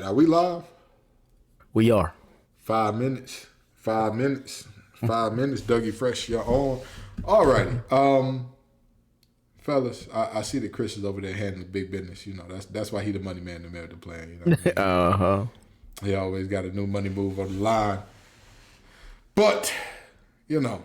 Are we live? We are. 5 minutes. 5 minutes. 5 minutes. Dougie Fresh, you're on. Alrighty. Fellas, I see that Chris is over there handling big business. You know, that's why he the money man in the middle of the plan. You know what I mean? He always got a new money move on the line. But, you know,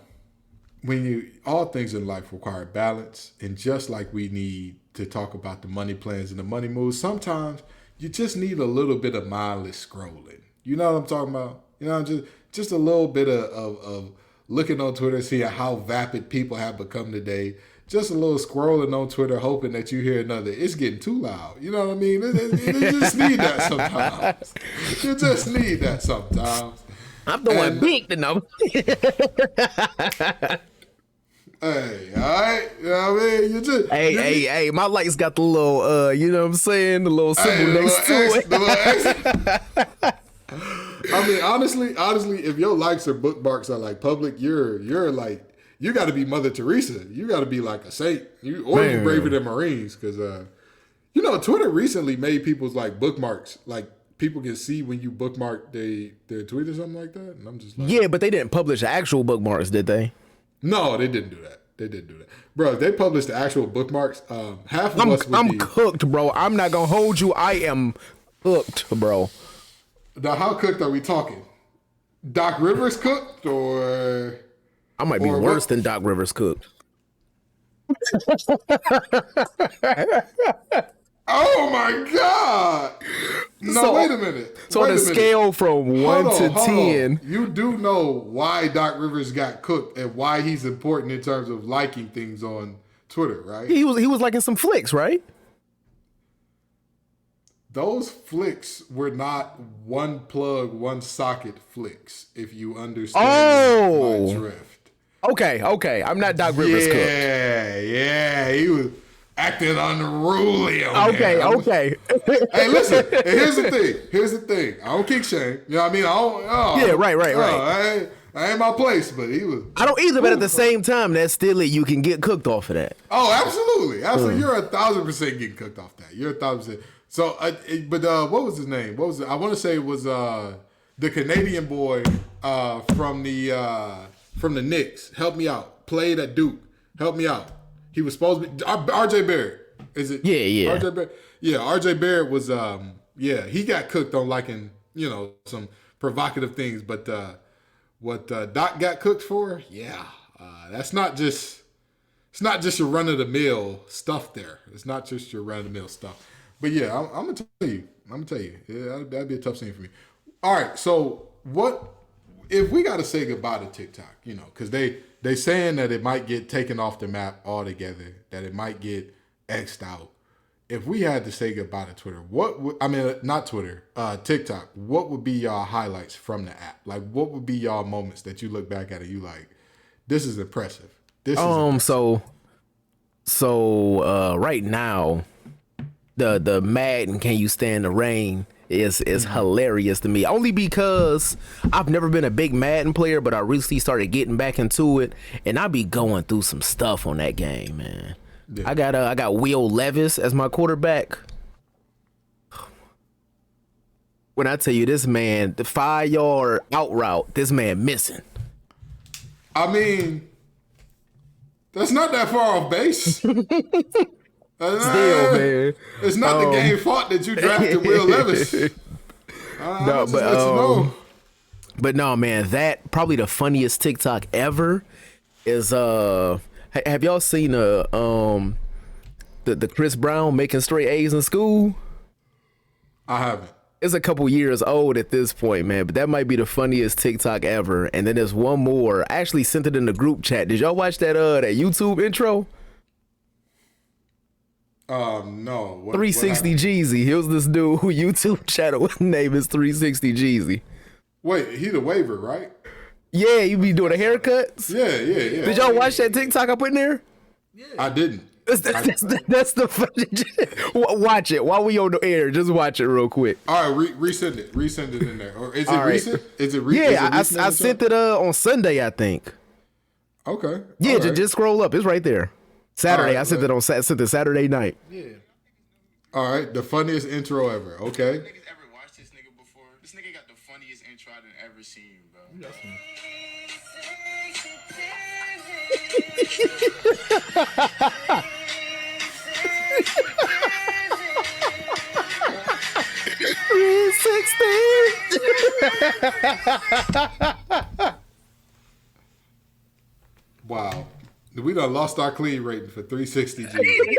all things in life require balance. And just like we need to talk about the money plans and the money moves, sometimes you just need a little bit of mindless scrolling. You know what I'm talking about? You know, just a little bit of looking on Twitter, seeing how vapid people have become today. Just a little scrolling on Twitter, hoping that you hear another. It's getting too loud. You know what I mean? You just need that sometimes. You just need that sometimes. I'm the one big to know. Hey, all right. You know what I mean? Hey, my lights got the little, you know what I'm saying? The little symbol next to it. I mean, honestly, if your likes or bookmarks are like public, you're like, you got to be Mother Teresa. You got to be like a saint. You're braver than Marines. Because, you know, Twitter recently made people's like bookmarks, like people can see when you bookmark their tweet or something like that. And I'm just like, yeah, but they didn't publish actual bookmarks, did they? No, they didn't do that. Bro, if they published the actual bookmarks, half of us would I'm cooked, bro. I'm not going to hold you. I am cooked, bro. Now, how cooked are we talking? Doc Rivers cooked, or I might be worse than Doc Rivers cooked. Oh my God! No, wait a minute. So on a scale from 1 to 10, you do know why Doc Rivers got cooked and why he's important in terms of liking things on Twitter, right? He was liking some flicks, right? Those flicks were not one plug, one socket flicks, if you understand my drift. Okay. I'm not Doc Rivers cooked. Yeah. He was acting unruly on Okay. Hey, listen, here's the thing. I don't kick shame. You know what I mean? Right. I ain't my place, but he was. I don't either, but at the same time, that's still it. You can get cooked off of that. Oh, absolutely. You're 1,000% getting cooked off that. You're 1,000%. So, what was his name? What was it? I want to say it was the Canadian boy from the Knicks. Help me out. Played at Duke. Help me out. He was supposed to be RJ Barrett. Is it? Yeah. RJ Barrett. Yeah, RJ Barrett was. He got cooked on liking some provocative things, but what Doc got cooked for? Yeah, that's not just. It's not just your run of the mill stuff there. It's not just your run of the mill stuff. But yeah, I'm gonna tell you. Yeah, that'd be a tough scene for me. All right, so what if we got to say goodbye to TikTok? You know, because they saying that it might get taken off the map altogether, that it might get X'd out. If we had to say goodbye to Twitter, not Twitter, TikTok, what would be y'all highlights from the app? Like, what would be y'all moments that you look back at and you like, this is impressive. So right now, the Madden Can You Stand the Rain is hilarious to me, only because I've never been a big Madden player, but I recently started getting back into it, and I be going through some stuff on that game, man. Yeah. I got Will Levis as my quarterback. When I tell you, this man, the 5-yard out route, this man missing. I mean, that's not that far off base. Still, man. It's not the game fault that you drafted Will Levis. But no, man, that probably the funniest TikTok ever is have y'all seen the Chris Brown making straight A's in school? I haven't. It's a couple years old at this point, man, but that might be the funniest TikTok ever. And then there's one more. I actually sent it in the group chat. Did y'all watch that YouTube intro? No. 360 Jeezy. Here's this dude who YouTube channel name is 360 Jeezy. Wait, he the waiver, right? Yeah, you be doing the haircuts? Yeah. Did y'all watch that TikTok I put in there? Yeah. I didn't. That's the funny. Watch it while we on the air. Just watch it real quick. All right, resend it. Resend it in there. Or is it recent? Is it recent? Yeah, I sent it on Sunday, I think. Okay. Yeah, just scroll up. It's right there. Saturday. I sent it Saturday night. Yeah. All right, the funniest intro ever. Okay. This nigga got the funniest intro I done ever seen, bro. Wow. We done lost our clean rating for 360 G's.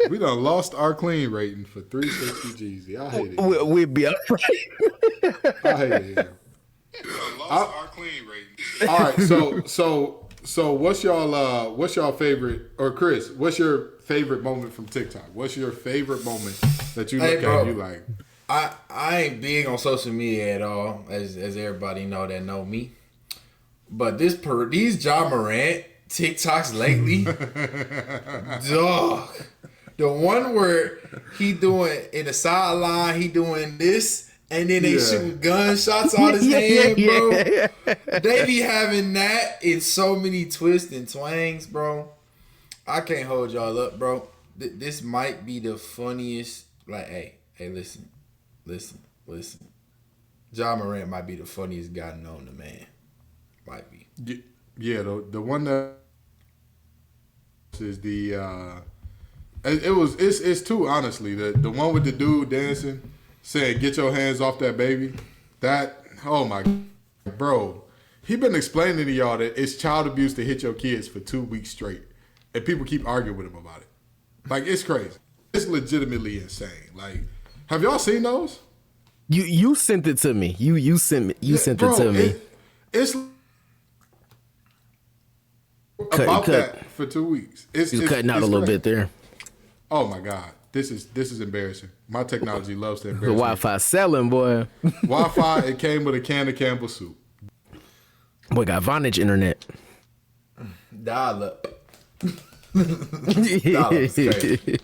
We done lost our clean rating for 360 G's. I hate it. We'll be all right. I hate it. We done lost our clean rating. All right, so what's y'all favorite, or Chris, what's your favorite moment from TikTok? What's your favorite moment that you look at and you like? I ain't big on social media at all, as everybody that know me. But these Ja Morant TikToks lately, dog. The one where he doing in the sideline, he doing this, and then they shooting gunshots out his hand, bro. They be having that in so many twists and twangs, bro. I can't hold y'all up, bro. This might be the funniest. Like, hey, listen. Ja Morant might be the funniest guy known to man. Might be. Yeah, the one that is the it's two, honestly. The one with the dude dancing, saying "Get your hands off that baby." That, oh my, bro, he been explaining to y'all that it's child abuse to hit your kids for 2 weeks straight, and people keep arguing with him about it. Like, it's crazy. It's legitimately insane. Like, have y'all seen those? You sent it to me. You sent it to me. It's about that for 2 weeks. It's cutting out a little bit there. Oh my God, this is embarrassing. My technology loves to embarrass The me. Wi-Fi selling, boy. Wi-Fi. It came with a can of Campbell soup. Boy, got Vonage internet. Dolla. Dolla's crazy.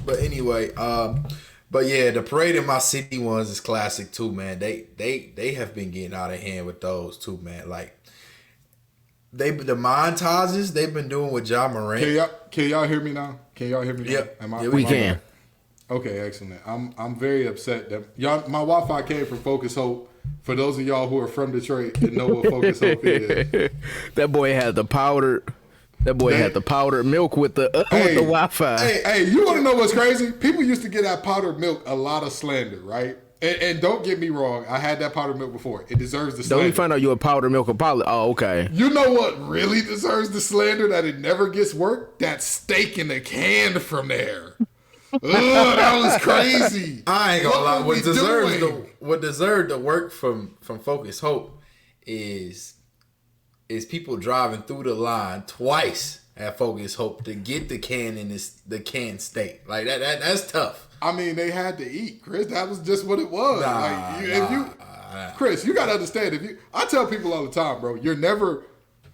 But anyway, but yeah, the parade in my city ones is classic too, man. They have been getting out of hand with those too, man. Like the montages they've been doing with Ja Morant. Can y'all hear me now? Can y'all hear me? Yep. Now? We can. Okay, excellent. I'm very upset that y'all. My Wi-Fi came from Focus Hope. For those of y'all who are from Detroit and know what Focus Hope is, That boy had the powdered milk with the Wi-Fi. Hey, you want to know what's crazy? People used to get that powdered milk a lot of slander, right? And don't get me wrong, I had that powdered milk before. It deserves the slander. Don't you find out you a powdered milk or powder? Oh, okay. You know what really deserves the slander that it never gets work? That steak in the can from there. Ugh, that was crazy. I ain't gonna lie. What deserved the work from Focus Hope is people driving through the line twice at Focus Hope to get the can in the can state. Like that's tough. I mean, they had to eat, Chris. That was just what it was. Chris, you gotta understand. I tell people all the time, bro,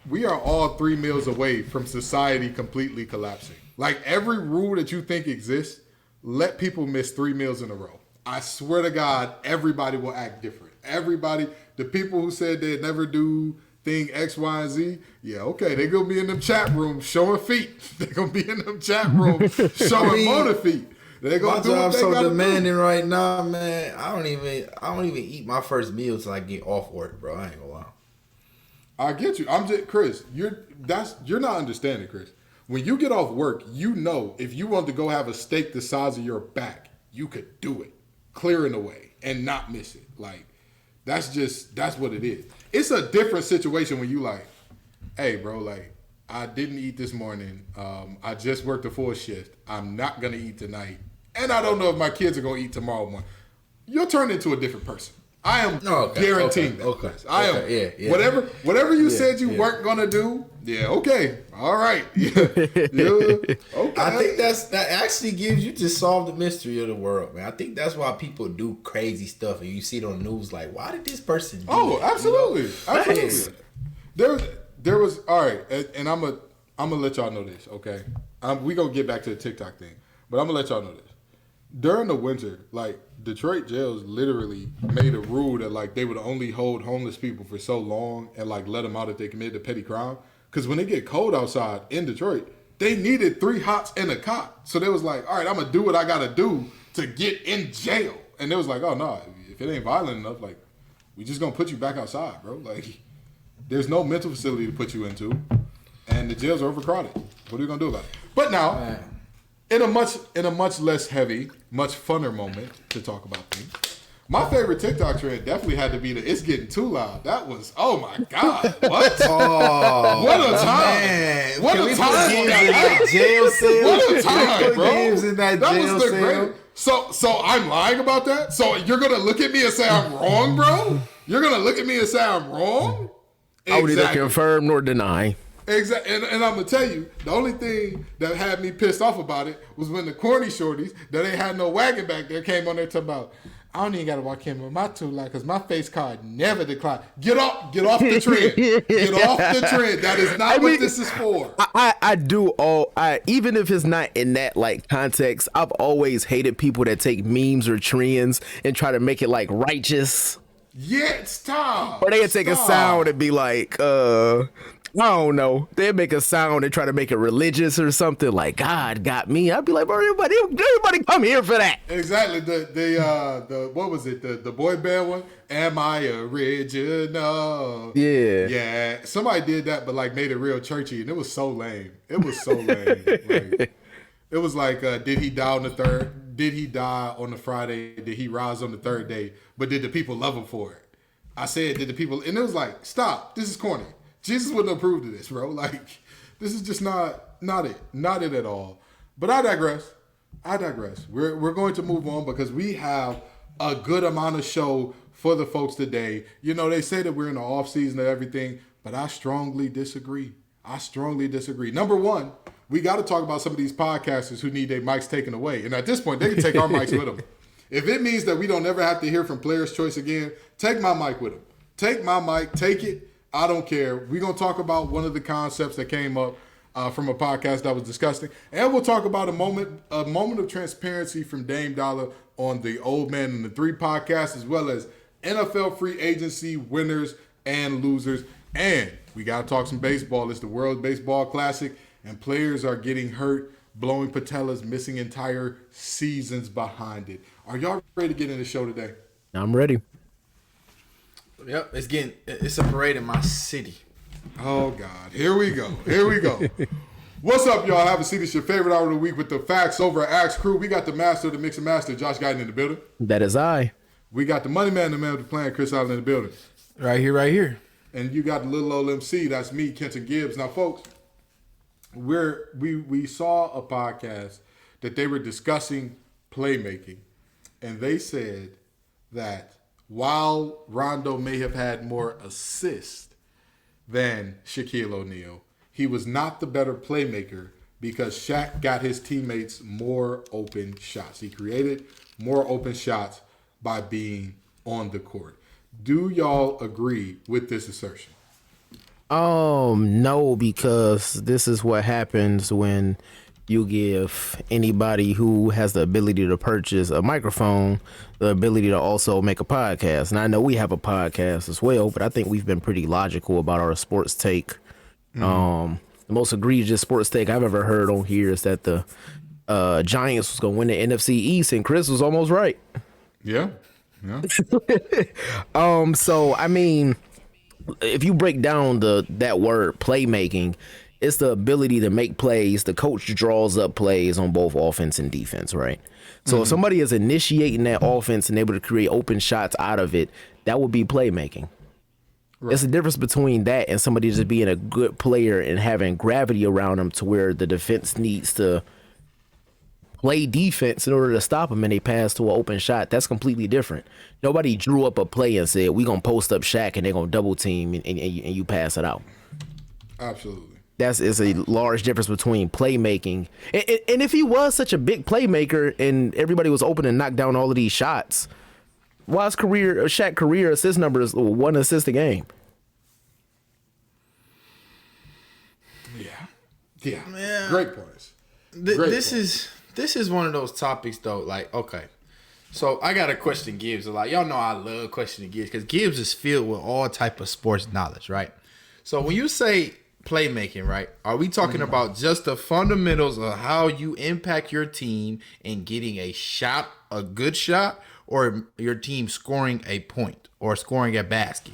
we are all 3 meals away from society completely collapsing. Like, every rule that you think exists, let people miss 3 meals in a row. I swear to God, everybody will act different. Everybody, the people who said they'd never do thing X, Y, and Z, yeah, okay, they're going to be in them chat rooms showing feet. They're going to be in them chat rooms showing motor feet. They're going to do my what they job's so gotta demanding do. right now, man. I don't even eat my first meal till I get off work, bro. I ain't gonna lie. I get you. I'm just, Chris, you're not understanding, Chris. When you get off work, you know if you want to go have a steak the size of your back, you could do it, clearing away and not miss it. Like, that's what it is. It's a different situation when you like, hey, bro, like, I didn't eat this morning. I just worked a full shift. I'm not going to eat tonight. And I don't know if my kids are going to eat tomorrow morning. You'll turn into a different person. I am guaranteeing that. Okay. I am. Yeah. Whatever you said you weren't going to do, yeah, okay. All right. Yeah. Okay. I think that actually gives you to solve the mystery of the world, man. I think that's why people do crazy stuff and you see it on the news like, why did this person do that? Absolutely. You know? Absolutely. There was all right, and I'm gonna let y'all know this, okay? We gonna get back to the TikTok thing, but I'm gonna let y'all know this. During the winter, like, Detroit jails literally made a rule that, like, they would only hold homeless people for so long and, like, let them out if they committed a petty crime. Because when it get cold outside in Detroit, They needed 3 hots and a cot. So they was like, all right, I'm going to do what I got to do to get in jail. And they was like, oh, no, if it ain't violent enough, like, we just going to put you back outside, bro. Like, there's no mental facility to put you into. And the jails are overcrowded. What are you going to do about it? But now, in a much less heavy, much funner moment to talk about things, my favorite TikTok trend definitely had to be the "It's Getting Too Loud." That was, oh my God, what? Oh, what a time! Man. What Can a we time! put Gibbs in that jail cell? What a time, bro! Gibbs in that jail was the cell. greatest. So I'm lying about that. So you're gonna look at me and say I'm wrong, bro? You're gonna look at me and say I'm wrong? I would neither confirm nor deny. Exactly, and I'm gonna tell you, the only thing that had me pissed off about it was when the corny shorties that ain't had no wagon back there came on there talking about, I don't even gotta walk in with my tool line because my face card never declined. Get off the trend. Get off the trend. That is not what this is for. I even if it's not in that like context, I've always hated people that take memes or trends and try to make it like righteous. Yeah, stop. Or they take a sound and be like, I don't know. They'd make a sound and try to make it religious or something like God got me. I'd be like, bro, everybody come here for that. Exactly. The what was it? The boy band one? Am I original? Yeah. Yeah. Somebody did that, but like made it real churchy, and it was so lame. It was so lame. Like, it was like, did he die on the third? Did he die on the Friday? Did he rise on the third day? But did the people love him for it? I said, did the people? And it was like, stop. This is corny. Jesus wouldn't approve of this, bro. Like, this is just not it at all. But I digress. We're going to move on because we have a good amount of show for the folks today. You know, they say that we're in the off season of everything, but I strongly disagree. Number one, we got to talk about some of these podcasters who need their mics taken away. And at this point, they can take our mics with them. If it means that we don't ever have to hear from Players' Choice again, take my mic with them. Take my mic, take it. I don't care. We're going to talk about one of the concepts that came up from a podcast that was disgusting. And we'll talk about a moment of transparency from Dame Dolla on the Old Man and the Three podcast, as well as NFL free agency winners and losers. And we got to talk some baseball. It's the World Baseball Classic, and players are getting hurt, blowing patellas, missing entire seasons behind it. Are y'all ready to get in the show today? I'm ready. Yep, it's a parade in my city. Oh God, here we go. What's up, y'all? Have a seat. It's your favorite hour of the week with the facts over at Axe Crew. We got the master of the mix and master, Josh Guyton, in the building. That is I. We got the money man, the man with the plan, Chris Allen, in the building. Right here. And you got the little old MC. That's me, Kenton Gibbs. Now, folks, we saw a podcast that they were discussing playmaking, and they said that while Rondo may have had more assists than Shaquille O'Neal, he was not the better playmaker because Shaq got his teammates more open shots. He created more open shots by being on the court. Do y'all agree with this assertion? No, because this is what happens when you give anybody who has the ability to purchase a microphone the ability to also make a podcast. And I know we have a podcast as well, but I think we've been pretty logical about our sports take. The most egregious sports take I've ever heard on here is that the Giants was going to win the NFC East, and Chris was almost right. Yeah. So, I mean, if you break down that word playmaking, it's the ability to make plays. The coach draws up plays on both offense and defense, right? So if somebody is initiating that offense and able to create open shots out of it, that would be playmaking. Right. It's the difference between that and somebody just being a good player and having gravity around them to where the defense needs to play defense in order to stop them and they pass to an open shot. That's completely different. Nobody drew up a play and said, we're going to post up Shaq and they're going to double team and you pass it out. Absolutely. Is a large difference between playmaking. And if he was such a big playmaker and everybody was open and knocked down all of these shots, why is Shaq career assist number is 1 assist a game? Yeah. Man. Great points. This is one of those topics though. Like, okay, so I got a question Gibbs. Like, y'all know I love questioning Gibbs because Gibbs is filled with all type of sports knowledge, right? So when you say playmaking, right? Are we talking about just the fundamentals of how you impact your team in getting a shot, a good shot, or your team scoring a point or scoring a basket?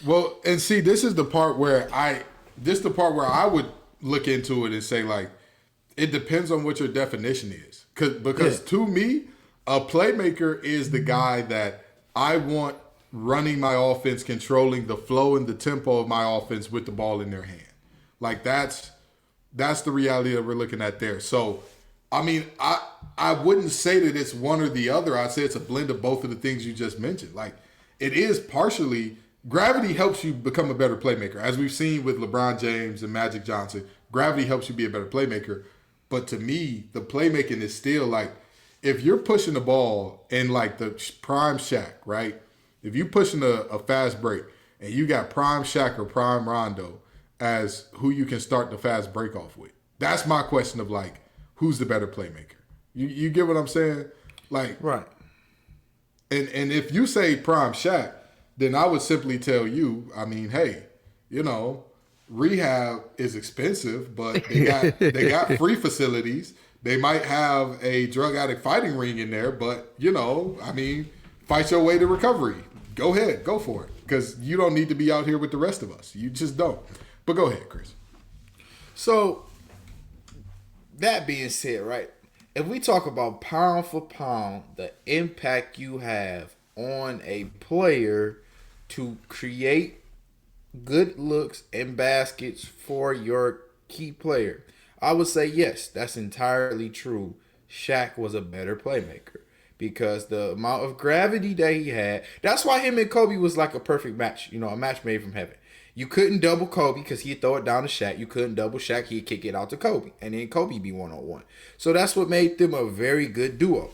Well, and see, this is the part where I would look into it and say, like, it depends on what your definition is. Because to me, a playmaker is the guy that I want running my offense, controlling the flow and the tempo of my offense with the ball in their hand. Like, that's the reality that we're looking at there. So, I mean, I wouldn't say that it's one or the other. I'd say it's a blend of both of the things you just mentioned. Like, it is partially gravity helps you become a better playmaker. As we've seen with LeBron James and Magic Johnson, gravity helps you be a better playmaker. But to me, the playmaking is still like, if you're pushing the ball in like the prime Shaq, right? If you're pushing a fast break and you got prime Shaq or prime Rondo as who you can start the fast break off with, that's my question of like, who's the better playmaker? You get what I'm saying? Like, right. And if you say prime Shaq, then I would simply tell you, I mean, hey, you know, rehab is expensive, but they got free facilities. They might have a drug addict fighting ring in there, but, you know, I mean, fight your way to recovery. Go ahead, go for it, because you don't need to be out here with the rest of us. You just don't. But go ahead, Chris. So, that being said, right, if we talk about pound for pound, the impact you have on a player to create good looks and baskets for your key player, I would say yes, that's entirely true. Shaq was a better playmaker because the amount of gravity that he had, that's why him and Kobe was like a perfect match, you know, a match made from heaven. You couldn't double Kobe because he'd throw it down to Shaq. You couldn't double Shaq, he'd kick it out to Kobe. And then Kobe be one-on-one. So that's what made them a very good duo.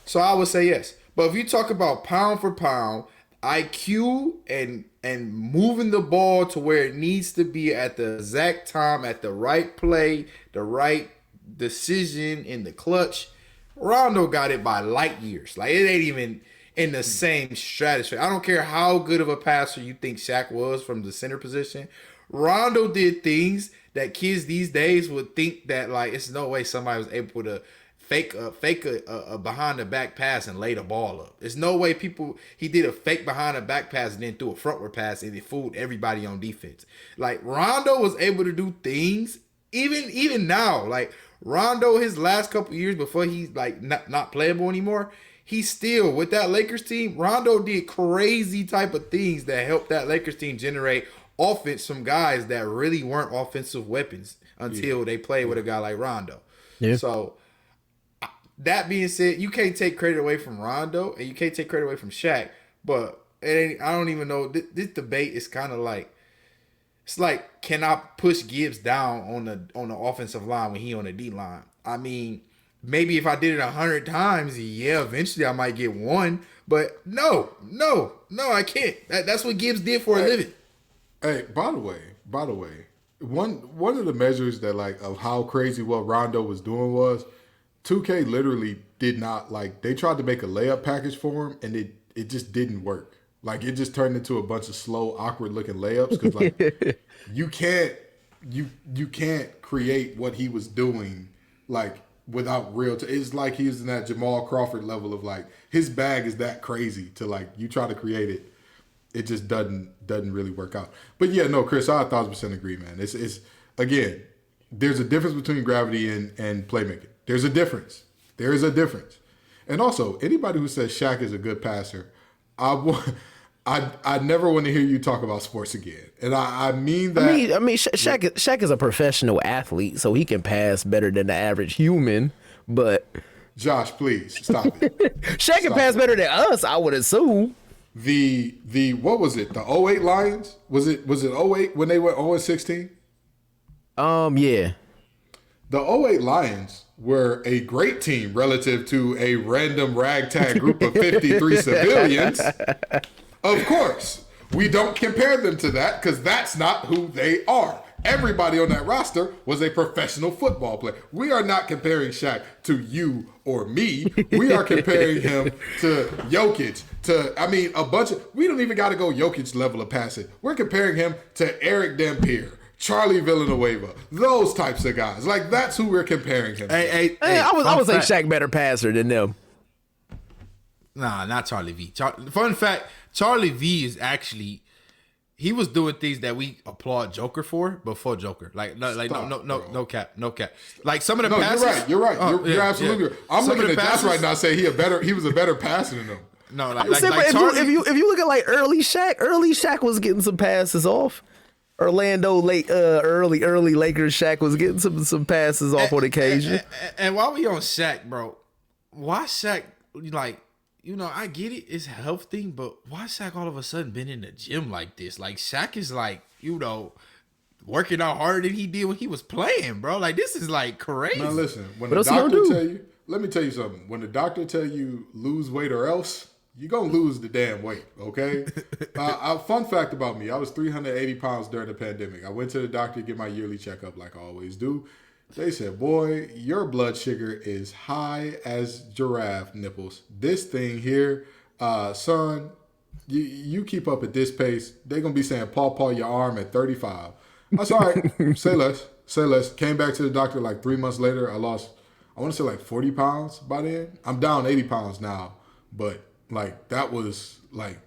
So I would say yes. But if you talk about pound for pound, IQ and moving the ball to where it needs to be at the exact time, at the right play, the right decision in the clutch, Rondo got it by light years. Like, it ain't even in the same stratosphere. I don't care how good of a passer you think Shaq was from the center position. Rondo did things that kids these days would think that, like, it's no way somebody was able to fake a behind the back pass and lay the ball up. There's no way he did a fake behind the back pass and then threw a frontward pass and it fooled everybody on defense. Like, Rondo was able to do things even now. Like, Rondo, his last couple years before he's like not playable anymore, he still, with that Lakers team, Rondo did crazy type of things that helped that Lakers team generate offense from guys that really weren't offensive weapons until they played with a guy like Rondo. Yeah. So, that being said, you can't take credit away from Rondo and you can't take credit away from Shaq. But I don't even know. This debate is kind of like, it's like, can I push Gibbs down on the offensive line when he on the D line? I mean, maybe if I did it 100 times, yeah, eventually I might get one. But no, I can't. That's what Gibbs did for a living. Hey, by the way, one of the measures that, like, of how crazy what Rondo was doing was 2K literally did not, like, they tried to make a layup package for him and it just didn't work. Like, it just turned into a bunch of slow, awkward looking layups because, like, you can't create what he was doing, like, without real. It's like he's in that Jamal Crawford level of, like, his bag is that crazy to, like, you try to create it, it just doesn't really work out. But yeah, no, Chris, I 1,000% agree, man. It's again, there's a difference between gravity and playmaking. There's a difference. There is a difference. And also, anybody who says Shaq is a good passer, I never want to hear you talk about sports again. And I mean that. I mean, Shaq is a professional athlete, so he can pass better than the average human. But Josh, please stop it. Shaq can pass better than us, I would assume. The what was it? The '08 Lions? Was it '08 when they went 0-16? Yeah. The '08 Lions were a great team relative to a random ragtag group of 53 civilians. Of course, we don't compare them to that because that's not who they are. Everybody on that roster was a professional football player. We are not comparing Shaq to you or me. We are comparing him to Jokic, a bunch of, we don't even got to go Jokic level of passing. We're comparing him to Eric Dampier, Charlie Villanueva, those types of guys. Like, that's who we're comparing him to. Hey, I would say Shaq better passer than them. Nah, not Charlie V. Fun fact, Charlie V is actually, he was doing things that we applaud Joker for before Joker. No cap. Like some of the passes. You're right. You're absolutely right. I'm looking at Josh right now saying he was a better passer than him. No, if you look at like early Shaq was getting some passes off. Orlando early Lakers Shaq was getting some passes off on occasion. And while we on Shaq, bro, why Shaq, like, you know, I get it, it's a health thing, but why Shaq all of a sudden been in the gym like this? Like, Shaq is like, you know, working out harder than he did when he was playing, bro. Like, this is like crazy. Now listen, when the doctor tell you, let me tell you something. When the doctor tell you lose weight or else, you're going to lose the damn weight, okay? Fun fact about me, I was 380 pounds during the pandemic. I went to the doctor to get my yearly checkup like I always do. They said, boy, your blood sugar is high as giraffe nipples. This thing here, son, you keep up at this pace, they're going to be saying, paw your arm at 35. That's all right. Say less. Came back to the doctor like 3 months later. I lost, I want to say like 40 pounds by then. I'm down 80 pounds now. But like, that was like,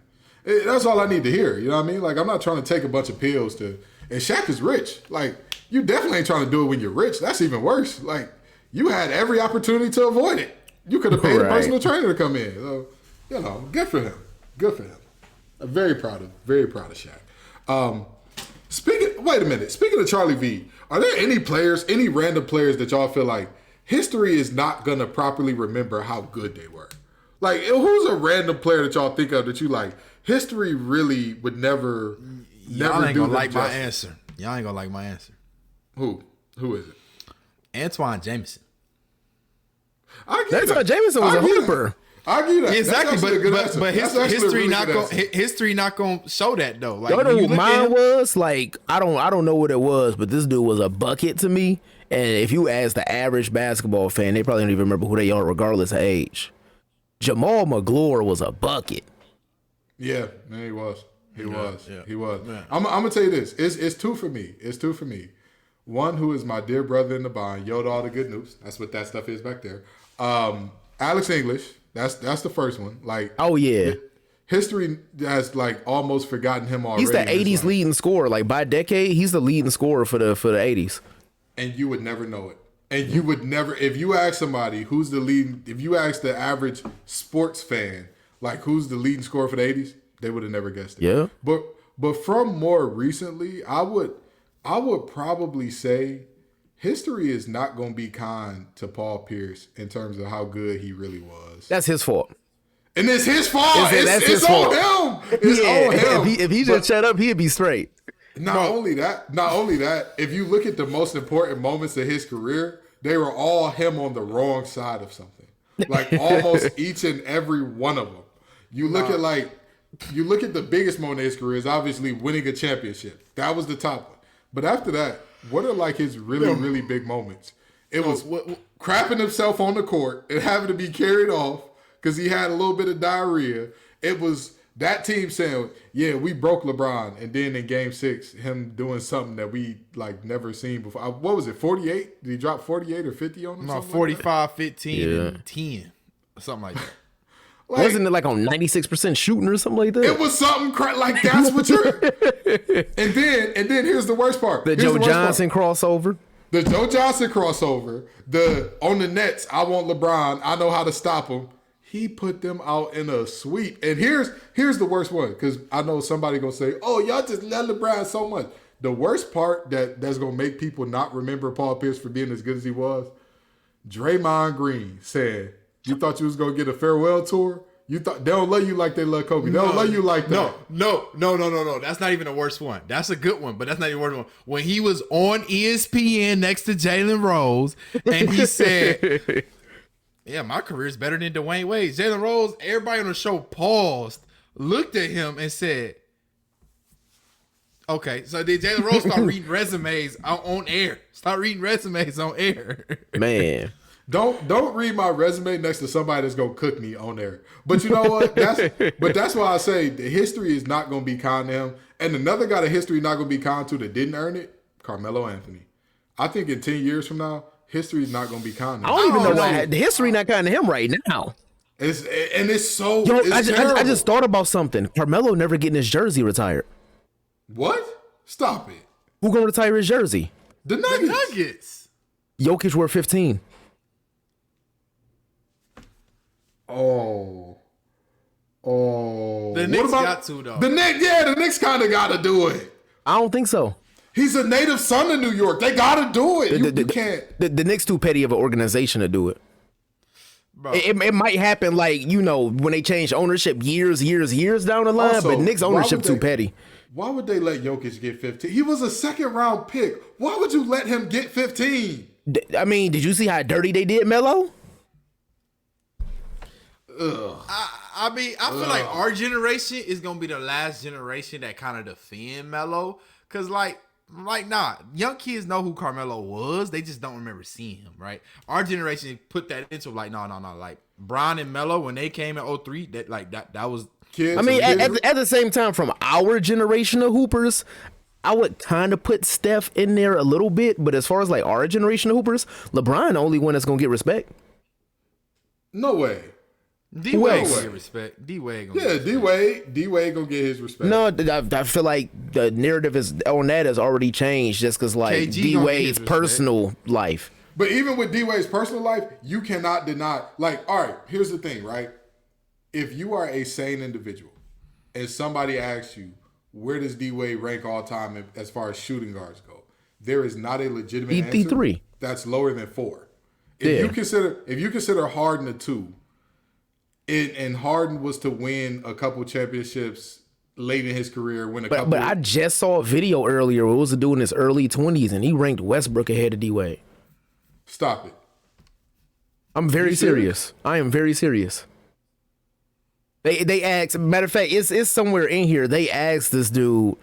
that's all I need to hear. You know what I mean? Like, I'm not trying to take a bunch of pills to, and Shaq is rich. Like, you definitely ain't trying to do it when you're rich. That's even worse. Like, you had every opportunity to avoid it. You could have paid a personal trainer to come in. So, you know, good for him. I'm very proud of Shaq. Wait a minute. Speaking of Charlie V, are there any random players that y'all feel like history is not going to properly remember how good they were? Like, who's a random player that y'all think of that you like, history really would never Y'all ain't do gonna like justice? my answer. Y'all ain't gonna like my answer. Who is it? Antoine Jameson. Antoine Jameson was a hooper. I give you that. Exactly, but history not gonna show that though. Like, you know what mine was? Like, I don't know what it was, but this dude was a bucket to me. And if you ask the average basketball fan, they probably don't even remember who they are, regardless of age. Jamal McGlure was a bucket. Yeah, man, he was. He was. Yeah. I'm gonna tell you this. It's two for me. One who is my dear brother in the bond, Yoda all the good news. That's what that stuff is back there. Alex English. That's the first one. Like, oh yeah, history has like almost forgotten him already. He's the '80s leading scorer. Like, by decade, he's the leading scorer for the '80s. And you would never know it. And you would never, if you ask somebody who's the leading, if you ask the average sports fan, like, who's the leading scorer for the '80s, they would have never guessed it. Yeah. But from more recently, I would probably say history is not going to be kind to Paul Pierce in terms of how good he really was. That's his fault. And it's his fault. It's on him. It's on him. If he just shut up, he'd be straight. Not only that, if you look at the most important moments of his career, they were all him on the wrong side of something. Like, almost each and every one of them. You look at the biggest moment of his career is obviously winning a championship. That was the top one. But after that, what are like his really, really big moments? It was crapping himself on the court and having to be carried off because he had a little bit of diarrhea. It was that team saying, yeah, we broke LeBron. And then in game 6, him doing something that we like never seen before. What was it, 48? Did he drop 48 or 50 on him? No, 45, 15, and 10. Something like that. Like, wasn't it like on 96% shooting or something like that? It was something like that's what you're. And then here's the worst part. The Joe Johnson crossover. The Joe Johnson crossover. The on the Nets, I want LeBron. I know how to stop him. He put them out in a sweep. And here's the worst one, because I know somebody gonna say, "Oh, y'all just love LeBron so much." The worst part that's gonna make people not remember Paul Pierce for being as good as he was. Draymond Green said, "You thought you was gonna get a farewell tour? You thought they don't love you like they love Kobe. They don't love you like that." No. That's not even the worst one. That's a good one, but that's not even the worst one. When he was on ESPN next to Jalen Rose, and he said, "Yeah, my career is better than Dwayne Wade." Jalen Rose, everybody on the show paused, looked at him, and said, "Okay." So did Jalen Rose start reading resumes on air? Start reading resumes on air, man. Don't read my resume next to somebody that's gonna cook me on there. But you know what? That's why I say the history is not gonna be kind to him. And another guy that history not gonna be kind to that didn't earn it, Carmelo Anthony. I think in 10 years from now, history is not going to be kind. I don't even know why the history not kind of him right now. It's so. Yo, it's I just thought about something. Carmelo never getting his jersey retired. What? Stop it. Who gonna retire his jersey? The Nuggets. Jokic wore 15. Oh. The Knicks got to, though. The Knicks kind of got to do it. I don't think so. He's a native son of New York. They got to do it. You can't. The Knicks too petty of an organization to do it. It might happen like, when they change ownership years down the line, Also, but Knicks ownership too petty. Why would they let Jokic get 15? He was a second round pick. Why would you let him get 15? I mean, did you see how dirty they did Melo? Ugh. I feel like our generation is gonna be the last generation that kind of defend Melo, cause young kids know who Carmelo was, they just don't remember seeing him, right? Our generation put that into like no, like Bron and Melo when they came in 03, that was Kids, I mean, at the same time, from our generation of hoopers, I would kind of put Steph in there a little bit, but as far as like our generation of hoopers, LeBron the only one that's gonna get respect. No way. D-Wade gonna get respect. D-Wade gonna get respect. D-Wade gonna get his respect. No, I feel like the narrative is on that has already changed just because like D-Wade's personal life. But even with D-Wade's personal life, you cannot deny. Like, all right, here's the thing, right? If you are a sane individual and somebody asks you, where does D-Wade rank all time as far as shooting guards go? There is not a legitimate answer 3 that's lower than 4. If you consider Harden a 2, and Harden was to win a couple championships late in his career, But I just saw a video earlier where it was a dude in his early 20s and he ranked Westbrook ahead of D-Wade. Stop it. I'm very serious. I am very serious. They asked, matter of fact, it's somewhere in here. They asked this dude,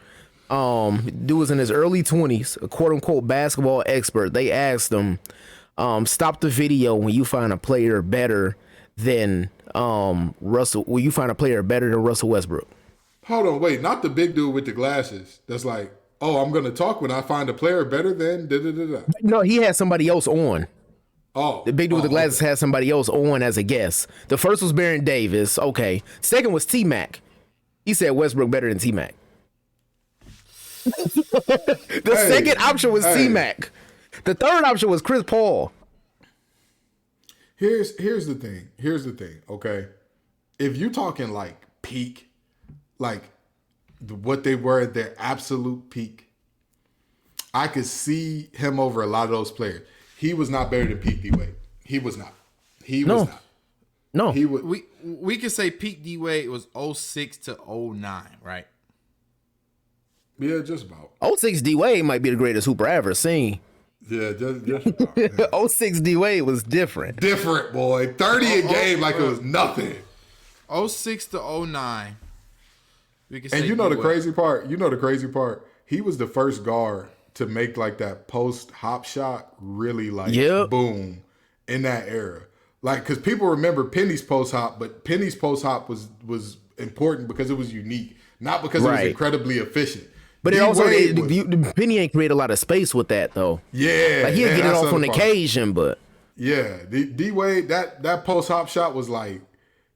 dude was in his early 20s, a quote unquote basketball expert. They asked him, stop the video when you find a player better than Russell. Will you find a player better than Russell Westbrook? Hold on, wait, not the big dude with the glasses. That's like, oh, I'm gonna talk when I find a player better than da da da da. No, he had somebody else on. Oh, the big dude with the glasses had somebody else on as a guest. The first was Baron Davis. Okay. Second was T-Mac. He said Westbrook better than T-Mac. The second option was T-Mac. The third option was Chris Paul. Here's the thing. Okay, if you talking like peak, like what they were at their absolute peak, I could see him over a lot of those players. He was not better than peak D-Wade. He was not. No. He was. We could say peak D-Wade was 06 to 09, right? Yeah, just about. 06 D-Wade might be the greatest hooper I ever seen. Yeah, just about. Yeah. 06 D-Wade was different. Different, boy. 30 a game like it was nothing. 06 to 09. We can say and you know the crazy part? He was the first guard to make like that post hop shot really like boom in that era. Like, because people remember Penny's post hop, but Penny's post hop was important because it was unique, not because it was incredibly efficient. But it also, Penny ain't create a lot of space with that though. Yeah, like he'll get it off on occasion, but yeah, D-Wade, that post hop shot was like,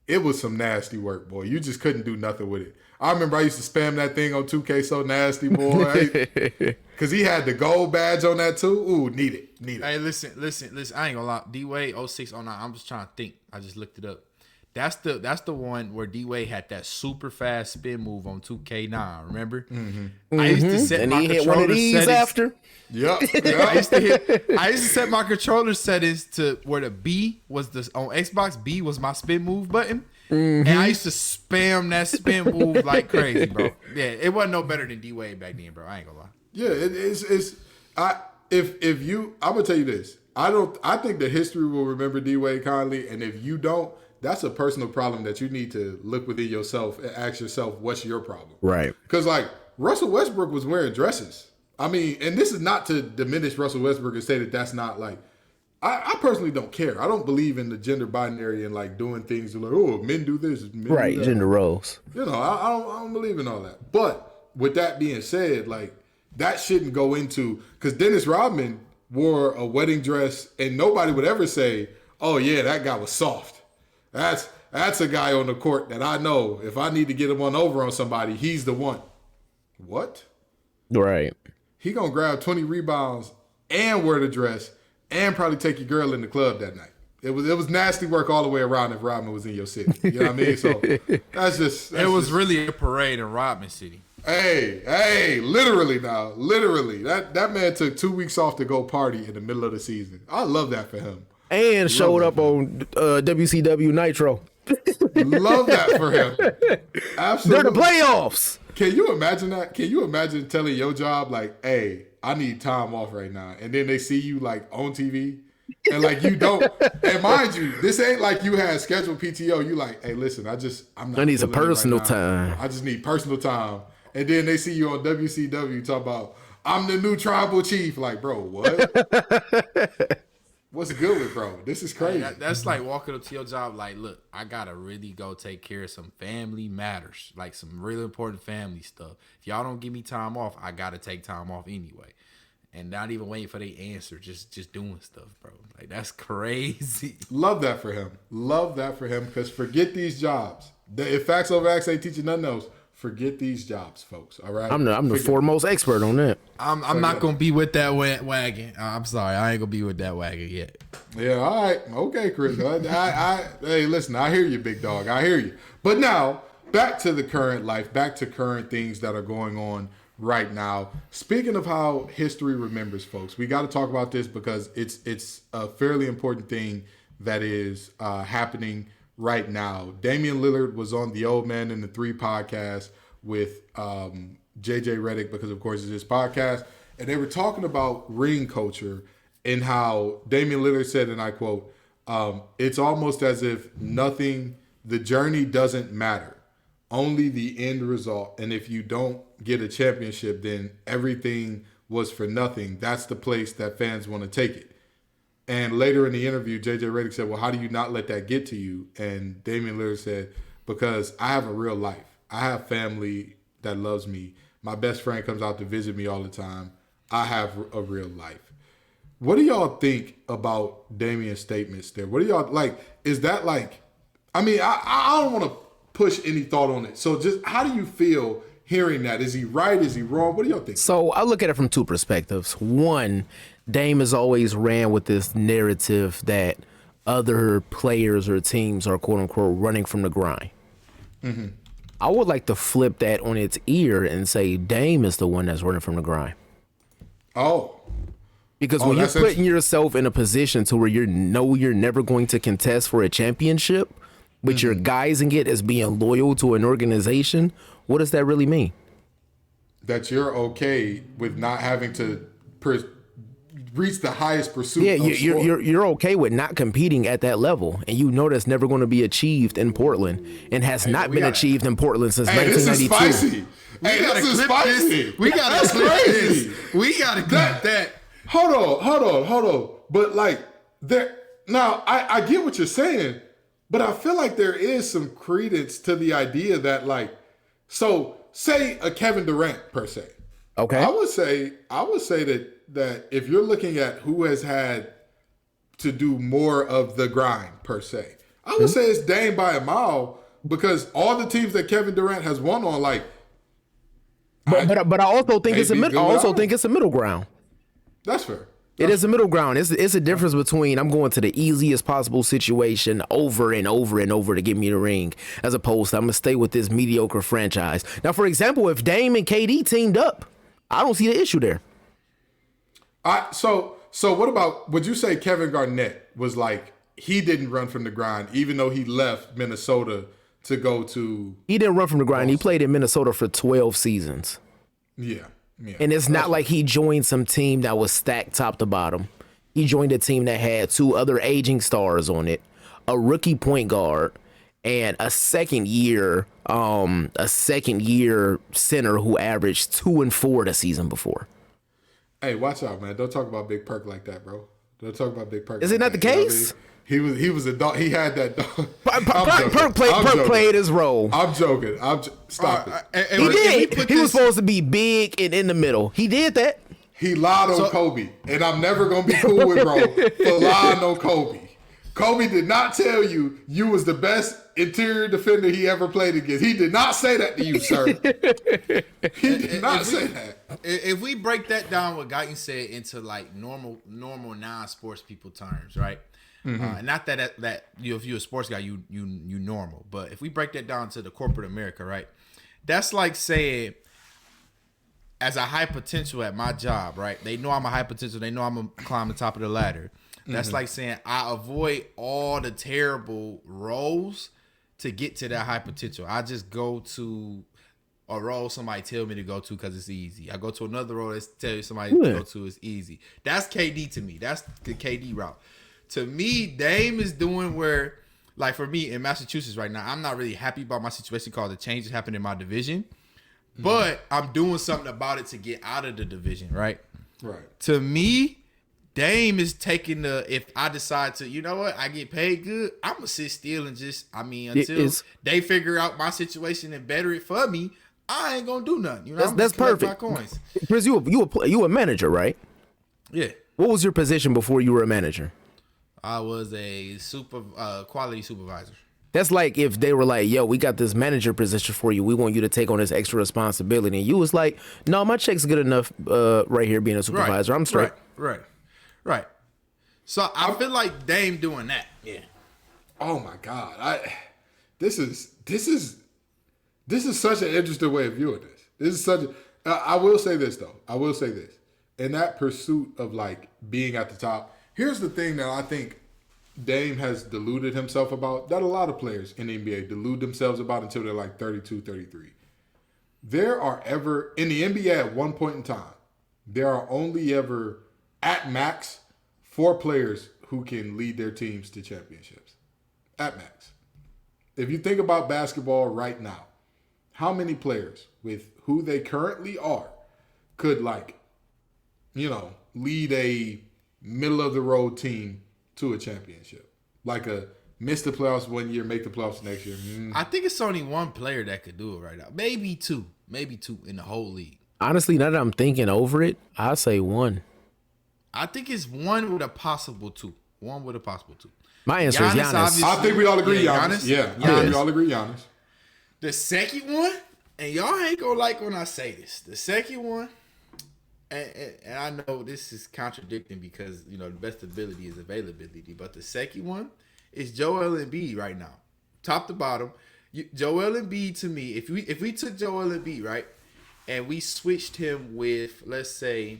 it was some nasty work, boy. You just couldn't do nothing with it. I remember I used to spam that thing on 2K so nasty, boy. Because he had the gold badge on that too. Ooh, need it. Hey, listen. I ain't gonna lie. D-Wade 06, 09. I'm just trying to think. I just looked it up. That's the one where D-Wade had that super fast spin move on 2K9. Remember? Mm-hmm. I used to set my controller settings after. Yep. I used to set my controller settings to where the B was on Xbox. B was my spin move button. Mm-hmm. And I used to spam that spin move like crazy, bro. Yeah, it wasn't no better than D-Wade back then, bro. I ain't gonna lie. Yeah, I'm gonna tell you this. I think the history will remember D-Wade kindly, and if you don't, that's a personal problem that you need to look within yourself and ask yourself, what's your problem? Right. Because like Russell Westbrook was wearing dresses. I mean, and this is not to diminish Russell Westbrook and say that that's not like. I personally don't care. I don't believe in the gender binary and like doing things like, oh, men do this, men do that. Gender roles. You know, I don't believe in all that. But with that being said, like that shouldn't go into, because Dennis Rodman wore a wedding dress and nobody would ever say, oh yeah, that guy was soft. That's a guy on the court that I know if I need to get him over on somebody, he's the one. What? Right. He gonna grab 20 rebounds and wear the dress and probably take your girl in the club that night. It was nasty work all the way around if Rodman was in your city. You know what I mean? So it was really a parade in Rodman City. Hey, literally now. Literally. That man took 2 weeks off to go party in the middle of the season. I love that for him. And showed up on WCW Nitro. Love that for him. Absolutely. They're the playoffs. Can you imagine that? Can you imagine telling your job, like, hey, I need time off right now. And then they see you, like, on TV. And, like, you don't. And mind you, this ain't like you had scheduled PTO. You like, hey, listen, I'm not. I need some feeling it personal right now. time. I just need personal time. And then they see you on WCW talk about, I'm the new tribal chief. Like, bro, what? What's good with bro? This is crazy. That's like walking up to your job like, look, I got to really go take care of some family matters, like some really important family stuff. If y'all don't give me time off, I got to take time off anyway. And not even waiting for their answer, just doing stuff, bro. Like, that's crazy. Love that for him. Love that for him, because forget these jobs. If facts over acts ain't teaching nothing else, forget these jobs, folks. All right? I'm the foremost expert on that. I'm not going to be with that wagon. I'm sorry. I ain't going to be with that wagon yet. Yeah, all right. Okay, Chris. Hey, listen, I hear you, big dog. I hear you. But now, back to the current life, back to current things that are going on right now. Speaking of how history remembers, folks, we got to talk about this because it's a fairly important thing that is happening right now. Damian Lillard was on the Old Man and the Three podcast with JJ Redick, because of course it's his podcast, and they were talking about ring culture and how Damian Lillard said, and I quote, it's almost as if the journey doesn't matter, only the end result. And if you don't get a championship, then everything was for nothing. That's the place that fans want to take it. And later in the interview, JJ Redick said, well, how do you not let that get to you? And Damian Lillard said, because I have a real life. I have family that loves me. My best friend comes out to visit me all the time. I have a real life. What do y'all think about Damian's statements there? What do y'all, like, is that like, I mean, I don't want to push any thought on it. So just how do you feel hearing that? Is he right? Is he wrong? What do y'all think? So I look at it from two perspectives. One, Dame has always ran with this narrative that other players or teams are quote unquote running from the grind. Mm-hmm. I would like to flip that on its ear and say Dame is the one that's running from the grind. Oh. Because when you're putting yourself in a position to where you're never going to contest for a championship, but you're guising it as being loyal to an organization, what does that really mean? That you're okay with not having to reach the highest pursuit. Yeah, you're okay with not competing at that level, and you know that's never going to be achieved in Portland, and has not been achieved in Portland since 1992. This is spicy. This is spicy. We gotta clip this. We gotta clip that. Hold on. But like there now, I get what you're saying, but I feel like there is some credence to the idea that, like, so say a Kevin Durant per se. Okay. I would say that if you're looking at who has had to do more of the grind per se, I would say it's Dame by a mile, because all the teams that Kevin Durant has won on, like, but I also think it's a middle ground. That's fair. It is a middle ground. It's a difference between I'm going to the easiest possible situation over and over and over to get me the ring, as opposed to I'm going to stay with this mediocre franchise. Now, for example, if Dame and KD teamed up, I don't see the issue there. So what about, would you say Kevin Garnett was like, he didn't run from the grind, even though he left Minnesota to go to... He didn't run from the grind. He played in Minnesota for 12 seasons. Yeah. And it's not like he joined some team that was stacked top to bottom. He joined a team that had two other aging stars on it, a rookie point guard, and a second year center who averaged 2 and 4 the season before. Hey, watch out, man. Don't talk about Big Perk like that, bro. Did I talk about Big Perk? Is it not the You know what I case? mean? He was a dog. He had that dog. Perk played his role. I'm joking. Stop it. He did. He was supposed to be big and in the middle. He did that. He lied on Kobe, and I'm never gonna be cool with bro for lying on Kobe. Kobe did not tell you was the best interior defender he ever played against. He did not say that to you, sir. He did not say that. If we break that down, what Guyton said into like normal non-sports people terms, right? Mm-hmm. Not that you, if you're a sports guy, you normal. But if we break that down to the corporate America, right? That's like saying, as a high potential at my job, right? They know I'm a high potential. They know I'm gonna climb the top of the ladder. That's like saying I avoid all the terrible roles to get to that high potential. I just go to a role somebody tell me to go to because it's easy. I go to another role that tell you somebody to go to is easy. That's KD to me. That's the KD route. To me, Dame is doing where, like for me in Massachusetts right now, I'm not really happy about my situation because the changes happened in my division. But I'm doing something about it to get out of the division, right? Right. To me, Dame is taking if I decide to, you know what, I get paid good, I'm going to sit still and until they figure out my situation and better it for me, I ain't going to do nothing. You know, that's perfect. My coins. Chris, you a manager, right? Yeah. What was your position before you were a manager? I was a quality supervisor. That's like if they were like, yo, we got this manager position for you. We want you to take on this extra responsibility. And you was like, no, my check's good enough right here being a supervisor. I'm straight. Right. So I feel like Dame doing that. Yeah. Oh my God. This is such an interesting way of viewing this. This is such a, I will say this though. In that pursuit of like being at the top, here's the thing that I think Dame has deluded himself about, that a lot of players in the NBA delude themselves about until they're like 32, 33. There are ever, in the NBA at one point in time, there are only ever, at max, 4 players who can lead their teams to championships. At max. If you think about basketball right now, how many players with who they currently are could lead a middle of the road team to a championship? Like miss the playoffs one year, make the playoffs next year. I think it's only one player that could do it right now. Maybe two in the whole league. Honestly, now that I'm thinking over it, I say one. I think it's one with a possible two. My answer is Giannis. I think we all agree Giannis. Yeah, I think we all agree Giannis. The second one, and y'all ain't gonna like when I say this. The second one, and I know this is contradicting because the best ability is availability, but the second one is Joel Embiid right now, top to bottom. Joel Embiid to me, if we took Joel Embiid right, and we switched him with, let's say,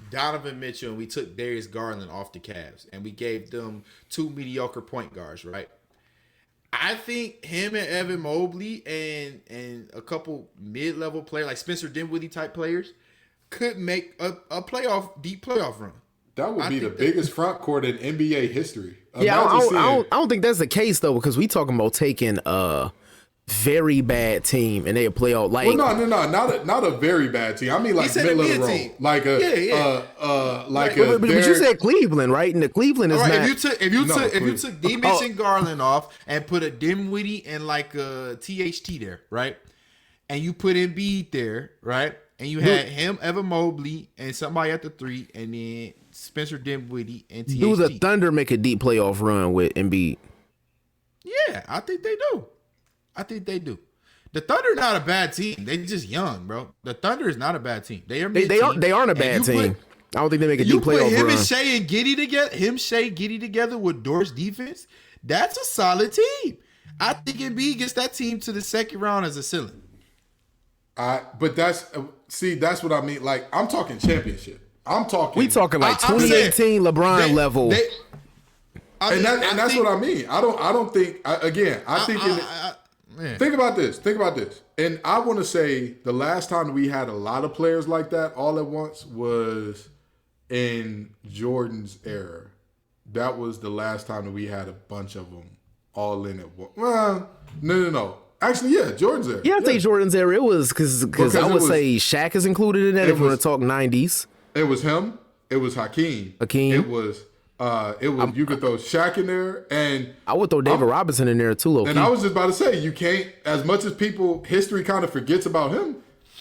Donovan Mitchell, and we took Darius Garland off the Cavs, and we gave them 2 mediocre point guards, right? I think him and Evan Mobley and a couple mid-level players, like Spencer Dinwiddie type players, could make a deep playoff run. That would be the biggest front court in NBA history. Yeah, I don't think that's the case though, because we talking about taking a very bad team and they play out like. Well, no, not a very bad team. I mean, like middle of the road, team. Like But you said Cleveland, right? And the Cleveland is right, not. If you took D. Mitch and Garland off and put a Dinwiddie and like a THT there, right? And you put Embiid there, right? And you had him, Evan Mobley, and somebody at the 3, and then Spencer Dinwiddie and THT. Do the Thunder make a deep playoff run with Embiid? Yeah, I think they do. The Thunder not a bad team. They just young, bro. The Thunder is not a bad team. They aren't a bad team. I don't think they make a deep playoff run. You put him and Shea and Giddy together with Dort's defense. That's a solid team. I think Embiid gets that team to the second round as a ceiling. But that's what I mean. Like, I'm talking championship. We talking like 2018 LeBron level. That's what I mean. I don't think. Think about this. And I want to say the last time we had a lot of players like that all at once was in Jordan's era. That was the last time that we had a bunch of them all in at once. Well, no. Actually, yeah, Jordan's there. Yeah, I think Jordan's era. It was because I would say Shaq is included in that if you want to talk 90s. It was him. It was Hakeem. It was you could throw Shaq in there, and I would throw David Robinson in there too, low and key. I was just about to say, you can't, as much as history kind of forgets about him,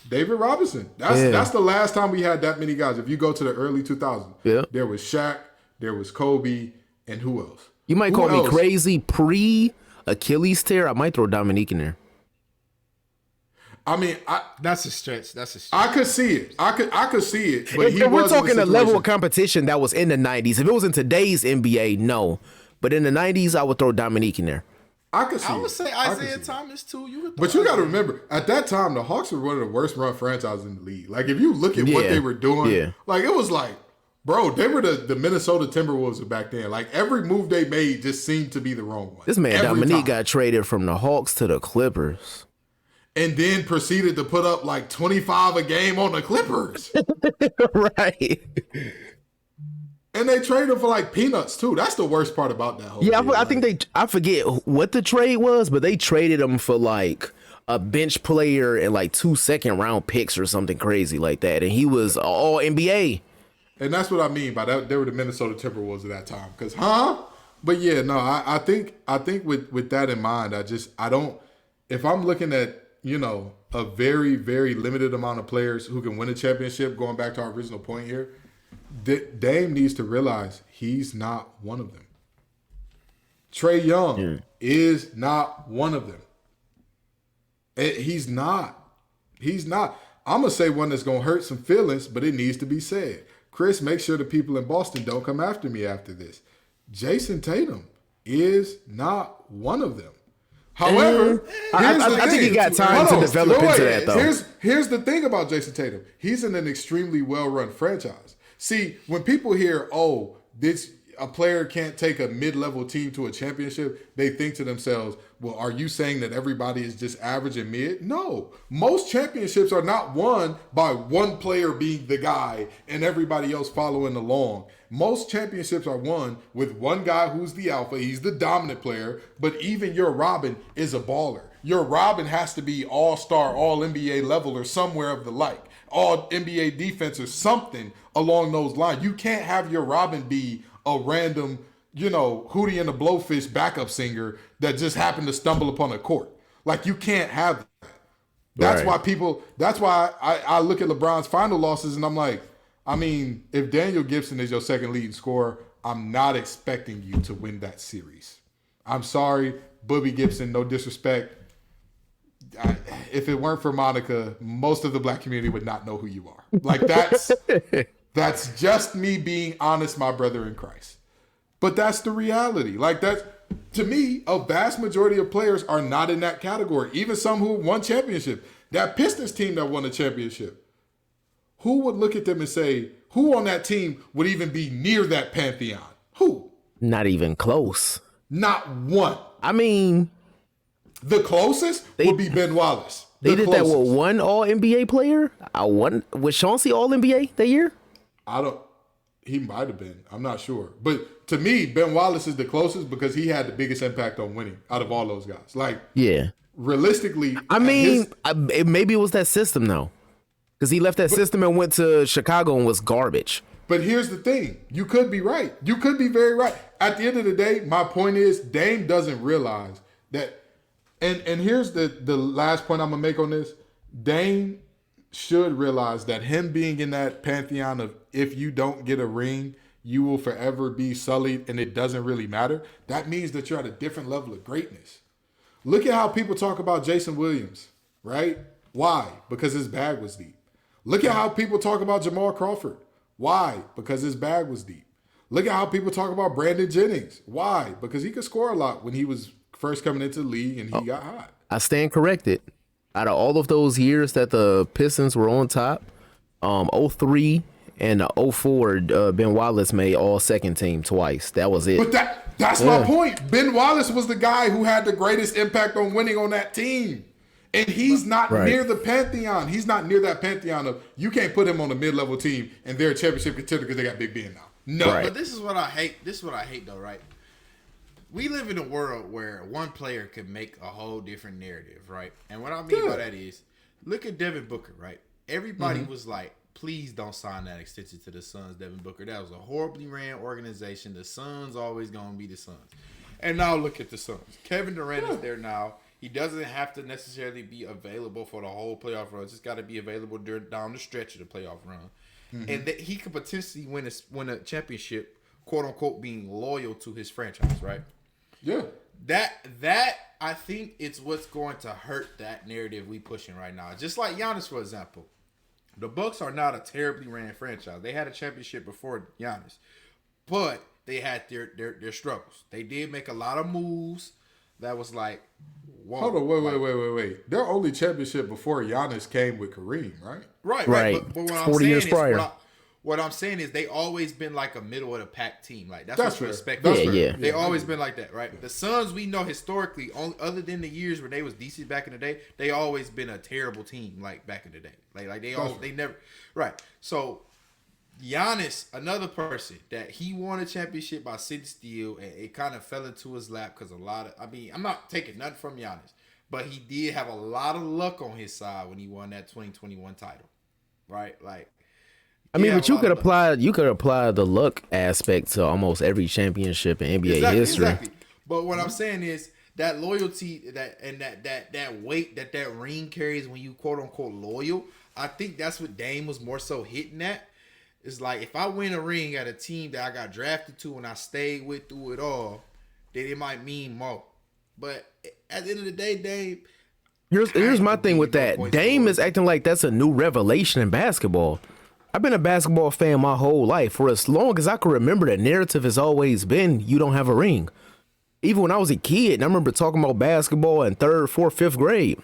David Robinson. That's the last time we had that many guys. If you go to the early 2000s, there was Shaq, there was Kobe, and who else? You might call me crazy pre-Achilles tear. I might throw Dominique in there. I mean, that's a stretch. I could see it. I could see it. But if we're talking a level of competition that was in the 90s, if it was in today's NBA, no. But in the 90s, I would throw Dominique in there. I could see. I would say Isaiah Thomas too. But you got to remember, at that time, the Hawks were one of the worst run franchises in the league. Like if you look at what they were doing, like it was like, bro, they were the Minnesota Timberwolves back then. Like every move they made just seemed to be the wrong one. This man Dominique got traded from the Hawks to the Clippers. And then proceeded to put up like 25 a game on the Clippers. Right. And they traded him for like peanuts too. That's the worst part about that whole deal. I think I forget what the trade was, but they traded him for like a bench player and like 2 second-round picks or something crazy like that. And he was all NBA. And that's what I mean by that. They were the Minnesota Timberwolves at that time. But yeah, no, I think with that in mind, if I'm looking at, a very, very limited amount of players who can win a championship, going back to our original point here, Dame needs to realize he's not one of them. Trae Young is not one of them. He's not. I'm going to say one that's going to hurt some feelings, but it needs to be said. Chris, make sure the people in Boston don't come after me after this. Jason Tatum is not one of them. However, I think he got time to develop into that, though. Here's the thing about Jason Tatum. He's in an extremely well-run franchise. See, when people hear, a player can't take a mid-level team to a championship, they think to themselves, well, are you saying that everybody is just average and mid? No. Most championships are not won by one player being the guy and everybody else following along. Most championships are won with one guy who's the alpha. He's the dominant player, but even your Robin is a baller. Your Robin has to be all-star, all-NBA level or somewhere of the like. All NBA defense or something along those lines. You can't have your Robin be a random, Hootie and the Blowfish backup singer that just happened to stumble upon a court. Like, you can't have that. That's why I look at LeBron's final losses and I'm like, if Daniel Gibson is your second leading scorer, I'm not expecting you to win that series. I'm sorry, Booby Gibson, no disrespect. If it weren't for Monica, most of the black community would not know who you are. Like, that's just me being honest, my brother in Christ. But that's the reality. Like, to me, a vast majority of players are not in that category. Even some who won championship. That Pistons team that won a championship. Who would look at them and say, who on that team would even be near that pantheon? Who? Not even close. Not one. The closest would be Ben Wallace. They did that with one All-NBA player? Was Chauncey All-NBA that year? He might have been. I'm not sure. But to me, Ben Wallace is the closest because he had the biggest impact on winning out of all those guys. Like, realistically. Maybe it was that system, though. Because he left that system and went to Chicago and was garbage. But here's the thing. You could be right. You could be very right. At the end of the day, my point is Dame doesn't realize that. And here's the last point I'm going to make on this. Dame should realize that him being in that pantheon of if you don't get a ring, you will forever be sullied and it doesn't really matter. That means that you're at a different level of greatness. Look at how people talk about Jason Williams, right? Why? Because his bag was deep. Look at how people talk about Jamal Crawford. Why? Because his bag was deep. Look at how people talk about Brandon Jennings. Why? Because he could score a lot when he was first coming into the league and he got hot. I stand corrected. Out of all of those years that the Pistons were on top, 03 and 04, Ben Wallace made all second team twice. That was it. But that's my point. Ben Wallace was the guy who had the greatest impact on winning on that team. And he's not near the pantheon. He's not near that pantheon of you can't put him on a mid-level team and they're a championship contender because they got Big Ben now. No. But this is what I hate. This is what I hate, though, right? we live in a world where one player can make a whole different narrative, right? And what I mean by that is, look at Devin Booker, right? Everybody was like, please don't sign that extension to the Suns, Devin Booker. That was a horribly ran organization. The Suns always going to be the Suns. And now look at the Suns. Kevin Durant is there now. He doesn't have to necessarily be available for the whole playoff run. Just got to be available down the stretch of the playoff run. And that he could potentially win a championship, quote unquote, being loyal to his franchise, right? Yeah. That I think it's what's going to hurt that narrative we pushing right now. Just like Giannis, for example. The Bucks are not a terribly ran franchise. They had a championship before Giannis, but they had their struggles. They did make a lot of moves that was like, whoa. Hold on, wait. Their only championship before Giannis came with Kareem, right? Right. But what 40 years prior. What I'm saying is they always been like a middle of the pack team. Like that's fair. what's respect. Yeah. They always been like that, right? The Suns, we know historically, other than the years where they was decent back in the day, they always been a terrible team like back in the day. Like they never right. So Giannis, another person that he won a championship by sitting still, and it kind of fell into his lap because I'm not taking nothing from Giannis, but he did have a lot of luck on his side when he won that 2021 title, right? Like. I mean, but you could apply the luck aspect to almost every championship in NBA history. Exactly. But what I'm saying is that loyalty, that weight that ring carries when you quote unquote loyal. I think that's what Dame was more so hitting at. It's like if I win a ring at a team that I got drafted to and I stayed with through it all, then it might mean more. But at the end of the day, Dame. Here's my thing with that. Dame is acting like that's a new revelation in basketball. I've been a basketball fan my whole life. For as long as I can remember, the narrative has always been you don't have a ring. Even when I was a kid, and I remember talking about basketball in 3rd, 4th, 5th grade.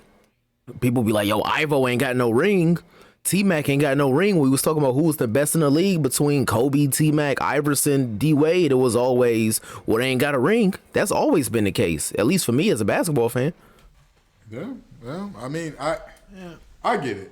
People be like, yo, Ivo ain't got no ring. T-Mac ain't got no ring. We was talking about who was the best in the league between Kobe, T-Mac, Iverson, D-Wade. It was always, well, they ain't got a ring. That's always been the case, at least for me as a basketball fan. Yeah, well, I mean, I get it.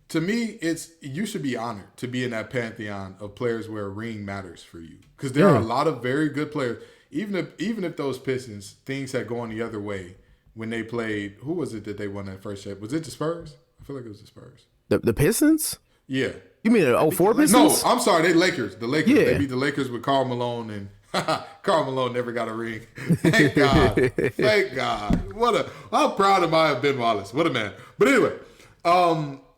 To me, you should be honored to be in that pantheon of players where a ring matters for you. Because there are a lot of very good players. Even if those Pistons, things had gone the other way when they played, who was it that they won that first shot? Was it the Spurs? I feel like it was the Spurs. The Pistons? Yeah. You mean the 04 Pistons? No, I'm sorry, they Lakers. The Lakers. Yeah. They beat the Lakers with Karl Malone, and Karl Malone never got a ring. Thank God. Thank God. How proud am I of Ben Wallace? What a man. But anyway,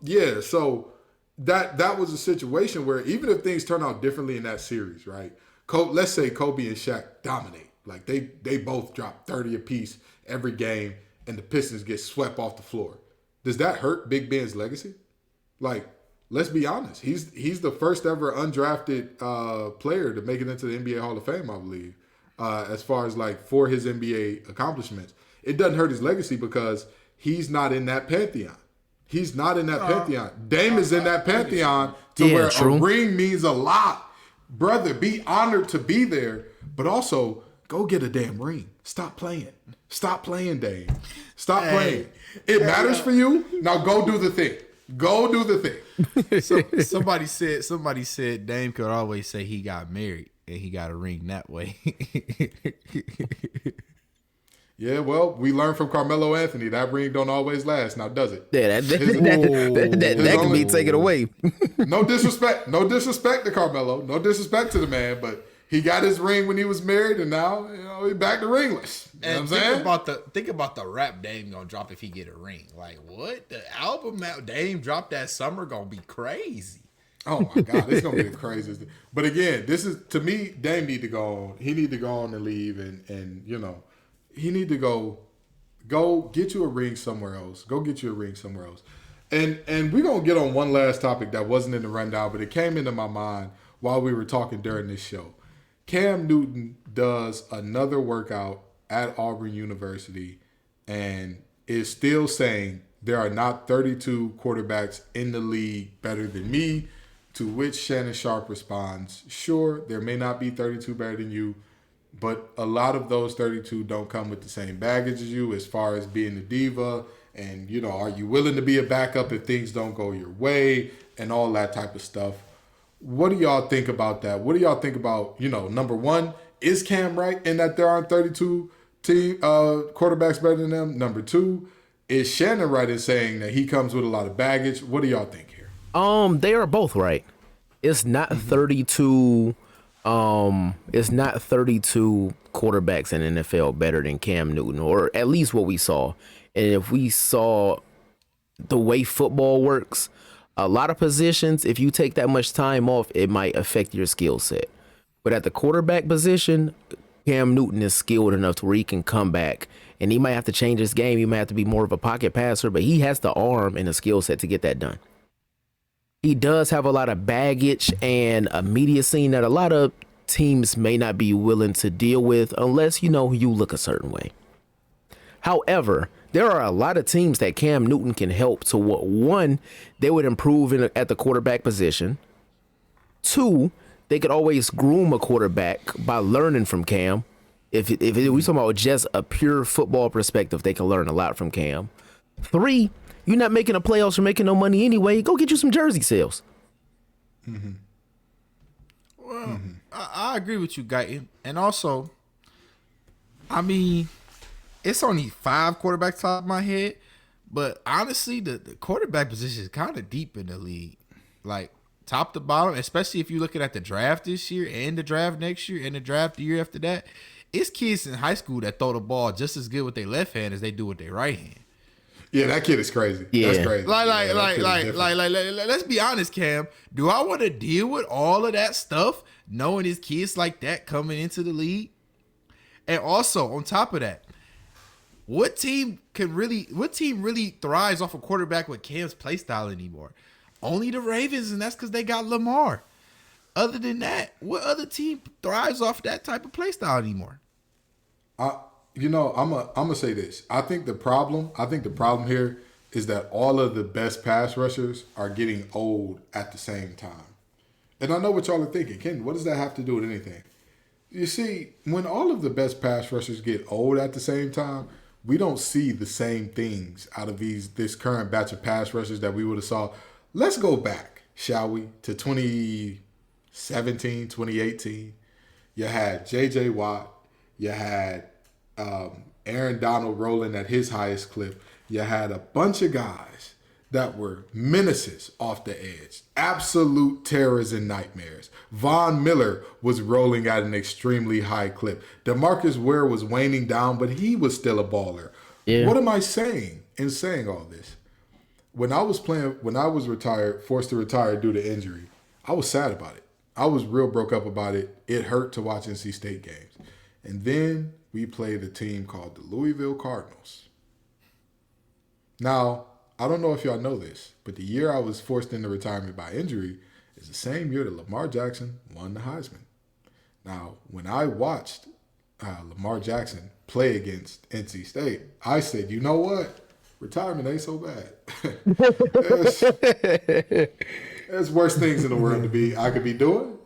yeah, so that was a situation where even if things turn out differently in that series, right? Let's say Kobe and Shaq dominate. Like they both drop 30 apiece every game and the Pistons get swept off the floor. Does that hurt Big Ben's legacy? Like, let's be honest. He's the first ever undrafted player to make it into the NBA Hall of Fame, I believe, as far as like for his NBA accomplishments. It doesn't hurt his legacy because he's not in that pantheon. He's not in that pantheon. Dame is in that pantheon where a ring means a lot. Brother, be honored to be there, but also go get a damn ring. Stop playing. Stop playing, Dame. Stop playing. It matters for you. Now go do the thing. Go do the thing. Somebody said Dame could always say he got married and he got a ring that way. Yeah, well, we learned from Carmelo Anthony that ring don't always last. Now, does it? Yeah, that can be taken away. No disrespect to Carmelo. No disrespect to the man, but he got his ring when he was married, and now he's back to ringless. You know what I'm saying? Think about the rap Dame gonna drop if he get a ring. Like what? The album Dame dropped that summer gonna be crazy. Oh my God, it's gonna be the craziest. But again, this is to me. Dame need to go on. He need to go on and leave, and he need to go get you a ring somewhere else. Go get you a ring somewhere else. And we're gonna get on one last topic that wasn't in the rundown, but it came into my mind while we were talking during this show. Cam Newton does another workout at Auburn University and is still saying there are not 32 quarterbacks in the league better than me, to which Shannon Sharp responds, sure, there may not be 32 better than you, but a lot of those 32 don't come with the same baggage as you as far as being a diva and, are you willing to be a backup if things don't go your way and all that type of stuff. What do y'all think about that? What do y'all think about, number one, is Cam right in that there aren't 32 quarterbacks better than them? Number two, is Shannon right in saying that he comes with a lot of baggage? What do y'all think here? They are both right. It's not 32. It's not 32 quarterbacks in the NFL better than Cam Newton, or at least what we saw. And if we saw the way football works, a lot of positions, if you take that much time off, it might affect your skill set. But at the quarterback position, Cam Newton is skilled enough to where he can come back, and he might have to change his game. He might have to be more of a pocket passer, but he has the arm and the skill set to get that done. He does have a lot of baggage and immediacy that a lot of teams may not be willing to deal with unless, you look a certain way. However, there are a lot of teams that Cam Newton can help to what, one, they would improve at the quarterback position. Two, they could always groom a quarterback by learning from Cam. If we talking about just a pure football perspective, they can learn a lot from Cam. Three, you're not making the playoffs, you're making no money anyway. Go get you some jersey sales. Mm-hmm. Well, I agree with you, Guyton. And also, I mean, it's only 5 quarterbacks top of my head, but honestly, the quarterback position is kind of deep in the league. Like, top to bottom, especially if you're looking at the draft this year and the draft next year and the draft the year after that. It's kids in high school that throw the ball just as good with their left hand as they do with their right hand. Yeah, that kid is crazy. Yeah. That's crazy. Let's be honest, Cam. Do I want to deal with all of that stuff, knowing his kids like that coming into the league? And also, on top of that, what team really thrives off a quarterback with Cam's play style anymore? Only the Ravens, and that's because they got Lamar. Other than that, what other team thrives off that type of play style anymore? I'm gonna say this. I think the problem here is that all of the best pass rushers are getting old at the same time. And I know what y'all are thinking. Ken, what does that have to do with anything? You see, when all of the best pass rushers get old at the same time, we don't see the same things out of this current batch of pass rushers that we would have saw. Let's go back, shall we, to 2017, 2018. You had J.J. Watt. You had Aaron Donald rolling at his highest clip. You had a bunch of guys that were menaces off the edge, absolute terrors and nightmares. Von Miller was rolling at an extremely high clip. DeMarcus Ware was waning down, but he was still a baller. Yeah. What am I saying in saying all this? When I was retired, forced to retire due to injury, I was sad about it. I was real broke up about it. It hurt to watch NC State games. And then we played a team called the Louisville Cardinals. Now, I don't know if y'all know this, but the year I was forced into retirement by injury is the same year that Lamar Jackson won the Heisman. Now, when I watched Lamar Jackson play against NC State, I said, you know what? Retirement ain't so bad. There's worse things in the world I could be doing,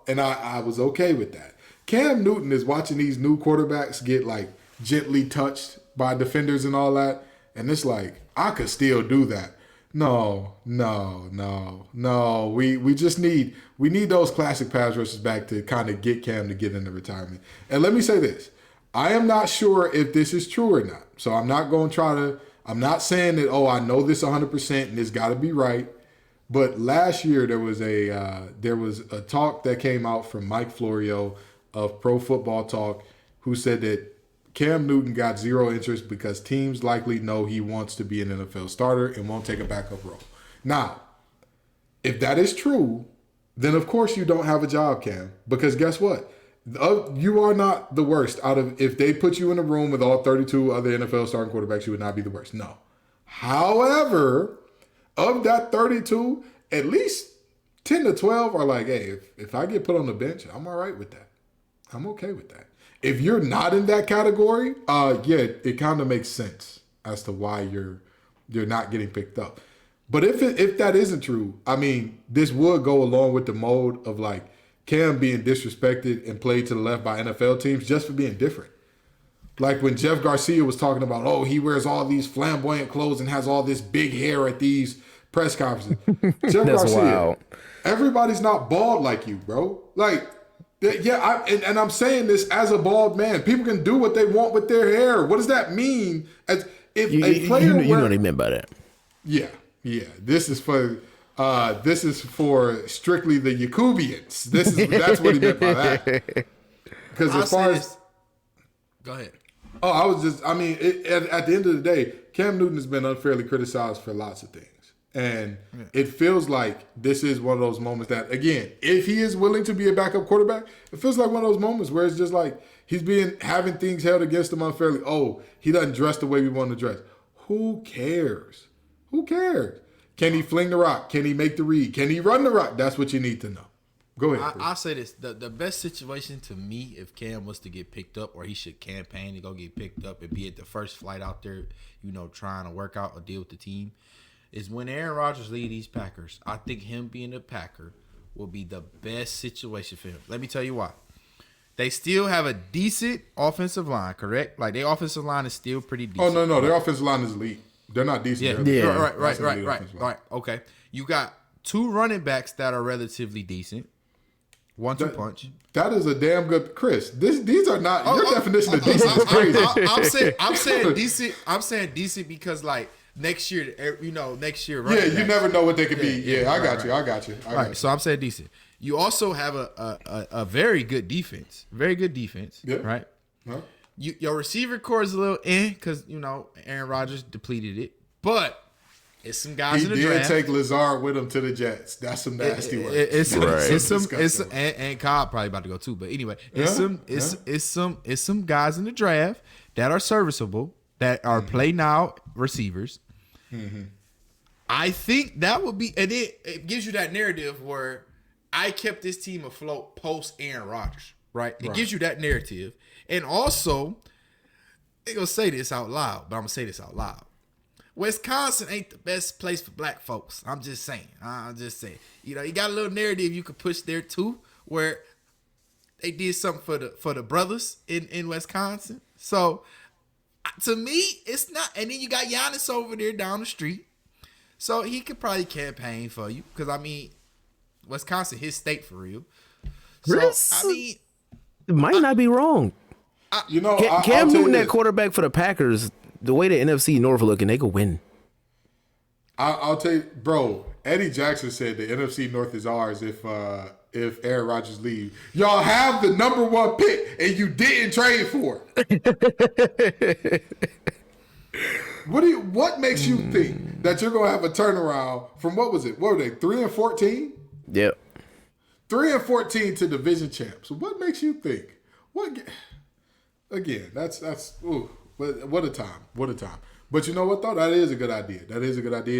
And I was okay with that. Cam Newton is watching these new quarterbacks get like gently touched by defenders and all that, and it's like I could still do that. No. We just need those classic pass rushers back to kind of get Cam to get into retirement. And let me say this: I am not sure if this is true or not. So I'm not going to try to. I'm not saying that I know this 100% and it's got to be right. But last year there was a talk that came out from Mike Florio of Pro Football Talk, who said that Cam Newton got zero interest because teams likely know he wants to be an NFL starter and won't take a backup role. Now, if that is true, then of course you don't have a job, Cam, because guess what? You are not the worst if they put you in a room with all 32 other NFL starting quarterbacks, you would not be the worst. No. However, of that 32, at least 10 to 12 are like, hey, if I get put on the bench, I'm all right with that. I'm okay with that. If you're not in that category, it kind of makes sense as to why you're not getting picked up. But if that isn't true, I mean, this would go along with the mode of like Cam being disrespected and played to the left by NFL teams just for being different. Like when Jeff Garcia was talking about, he wears all these flamboyant clothes and has all this big hair at these press conferences. Jeff Garcia, wild. Everybody's not bald like you, bro. Like, And I'm saying this as a bald man. People can do what they want with their hair. What does that mean? As if a player, you know what I meant by that. Yeah. This is for strictly the Yakubians. That's what he meant by that. Because as far as go ahead. at the end of the day, Cam Newton has been unfairly criticized for lots of things. And it feels like this is one of those moments that, again, if he is willing to be a backup quarterback, it feels like one of those moments where it's just like he's having things held against him unfairly. Oh, he doesn't dress the way we want to dress. Who cares? Who cares? Can he fling the rock? Can he make the read? Can he run the rock? That's what you need to know. Go ahead. I'll say this. The best situation to me, if Cam was to get picked up, or he should campaign to go get picked up and be at the first flight out there, trying to work out a deal with the team, is when Aaron Rodgers leads these Packers. I think him being a Packer will be the best situation for him. Let me tell you why. They still have a decent offensive line, correct? Like, their offensive line is still pretty decent. Oh, no. Their offensive line is elite. They're not decent. Yeah. Right. Okay. You got 2 running backs that are relatively decent. 1-2 punch. That is a damn good, Chris. These are not your definition of decent is crazy. I'm saying decent. I'm saying decent because next year, Yeah, you never know what they could be. Yeah, I got you. So I'm saying decent. You also have a very good defense. Very good defense. Yeah. Right. Huh? Your receiver core is a little because Aaron Rodgers depleted it, but it's some guys in the draft. He did take Lazard with him to the Jets. That's some nasty work. And Cobb probably about to go too. But anyway, it's some guys in the draft that are serviceable, that are play now receivers. Mm-hmm. I think that would be, and it gives you that narrative where I kept this team afloat post Aaron Rodgers. Right? It gives you that narrative, and also they're gonna say this out loud, but I'm gonna say this out loud. Wisconsin ain't the best place for black folks. I'm just saying. You got a little narrative you could push there too, where they did something for the brothers in Wisconsin. So to me, it's not. And then you got Giannis over there down the street, so he could probably campaign for you because Wisconsin, his state for real. So it might not be wrong. Cam Newton, that quarterback for the Packers. The way the NFC North looking, they could win. I'll tell you, bro. Eddie Jackson said the NFC North is ours if Aaron Rodgers leaves. Y'all have the number 1 pick and you didn't trade for it. What makes you think that you're gonna have a turnaround from what was it? What were they? 3-14? Yep. 3-14 to division champs. So what makes you think? Again, that's ooh. What a time. But you know what, though? That is a good idea.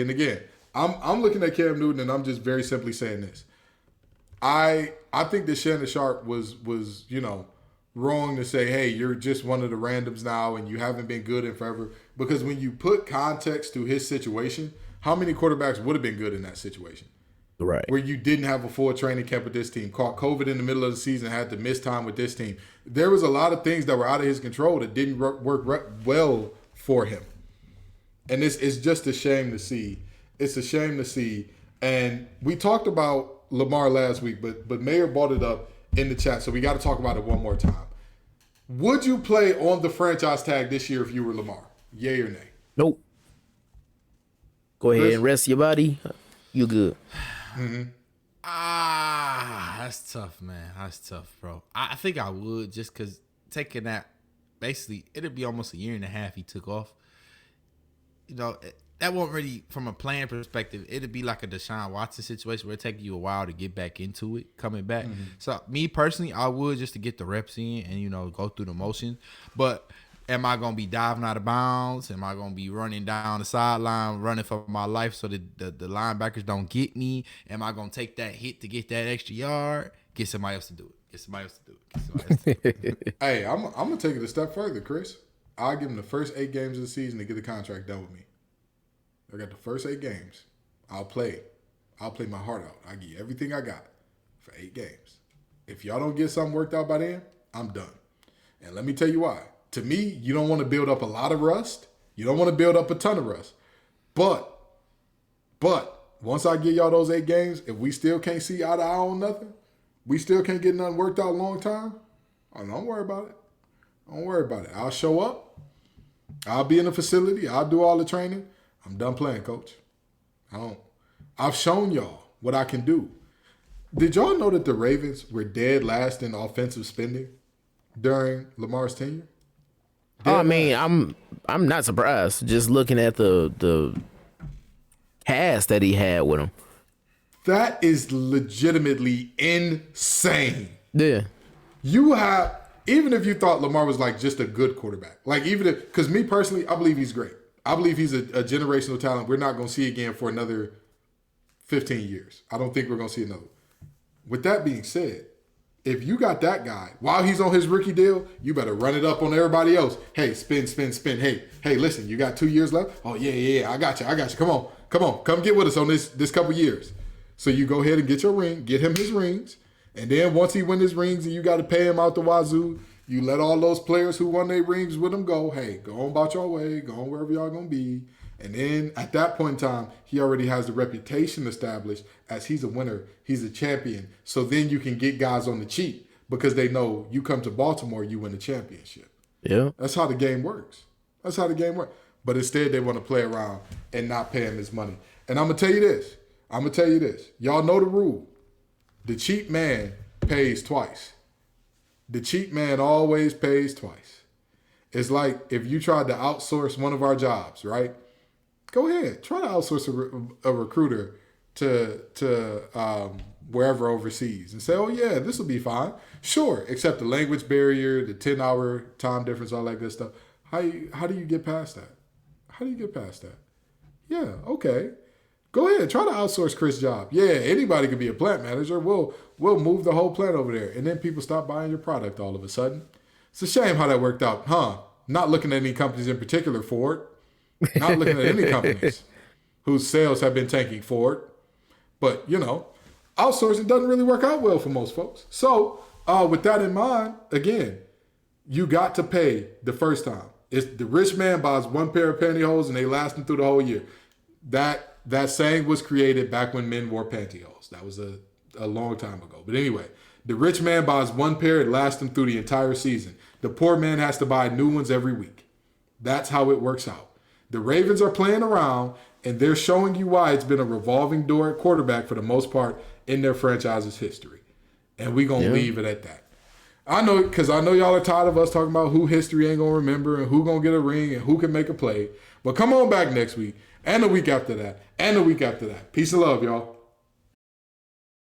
And again, I'm looking at Cam Newton, and I'm just very simply saying this. I think that Shannon Sharp was wrong to say, hey, you're just one of the randoms now, and you haven't been good in forever. Because when you put context to his situation, how many quarterbacks would have been good in that situation? Right. Where you didn't have a full training camp with this team, caught COVID in the middle of the season, had to miss time with this team. There was a lot of things that were out of his control that didn't work well for him. And it's just a shame to see. It's a shame to see. And we talked about Lamar last week, but Mayor brought it up in the chat, so we got to talk about it one more time. Would you play on the franchise tag this year if you were Lamar? Yay or nay? Nope. Go ahead and rest your body. You good. Mm-hmm. That's tough, man. That's tough, bro. I think I would, just because taking that, basically, it'd be almost a year and a half he took off. That won't really, from a playing perspective, it'd be like a Deshaun Watson situation where it take you a while to get back into it, coming back. Mm-hmm. So me personally, I would, just to get the reps in and, go through the motion. But am I going to be diving out of bounds? Am I going to be running down the sideline, running for my life so that the linebackers don't get me? Am I going to take that hit to get that extra yard? Get somebody else to do it. Hey, I'm going to take it a step further, Chris. I'll give him the first 8 games of the season to get the contract done with me. I got the first 8 games. I'll play my heart out. I'll give you everything I got for 8 games. If y'all don't get something worked out by then, I'm done. And let me tell you why. To me, you don't want to build up a lot of rust. You don't want to build up a ton of rust. But once I give y'all those 8 games, if we still can't see eye to eye on nothing, we still can't get nothing worked out long term, oh, don't worry about it. Don't worry about it. I'll show up. I'll be in the facility. I'll do all the training. I'm done playing, coach. I've shown y'all what I can do. Did y'all know that the Ravens were dead last in offensive spending during Lamar's tenure? I mean, I'm not surprised. Just looking at the cast that he had with him. That is legitimately insane. Yeah. You have, even if you thought Lamar was like just a good quarterback, like even if, because me personally, I believe he's great. I believe he's a generational talent we're not going to see again for another 15 years. I don't think we're going to see another. With that being said, if you got that guy while he's on his rookie deal, you better run it up on everybody else. Hey, spin. Hey, listen, you got 2 years left? Oh, yeah, I got you. Come on. Come get with us on this couple years. So you go ahead and get your ring, get him his rings, and then once he wins his rings and you got to pay him out the wazoo, you let all those players who won their rings with him go, hey, go on about your way, go on wherever y'all going to be. And then at that point in time, he already has the reputation established as he's a winner, he's a champion. So then you can get guys on the cheap because they know you come to Baltimore, you win the championship. Yeah. That's how the game works. But instead they want to play around and not pay him his money. And I'm going to tell you this. Y'all know the rule. The cheap man pays twice. The cheap man always pays twice. It's like if you tried to outsource one of our jobs, right? Go ahead. Try to outsource a recruiter to wherever overseas and say, oh, yeah, this will be fine. Sure, except the language barrier, the 10-hour time difference, all that good stuff. How do you get past that? Yeah, okay. Go ahead. Try to outsource Chris' job. Yeah, anybody could be a plant manager. We'll move the whole plant over there. And then people stop buying your product all of a sudden. It's a shame how that worked out, huh? Not looking at any companies in particular for it. Not looking at any companies whose sales have been tanking for it. But, outsourcing doesn't really work out well for most folks. So, with that in mind, again, you got to pay the first time. It's the rich man buys one pair of pantyhose and they last him through the whole year. That saying was created back when men wore pantyhose. That was a long time ago. But anyway, the rich man buys one pair, it lasts him through the entire season. The poor man has to buy new ones every week. That's how it works out. The Ravens are playing around, and they're showing you why it's been a revolving door at quarterback for the most part in their franchise's history. And we're going to leave it at that. I know, because I know y'all are tired of us talking about who history ain't going to remember and who going to get a ring and who can make a play. But come on back next week and the week after that and the week after that. Peace and love, y'all.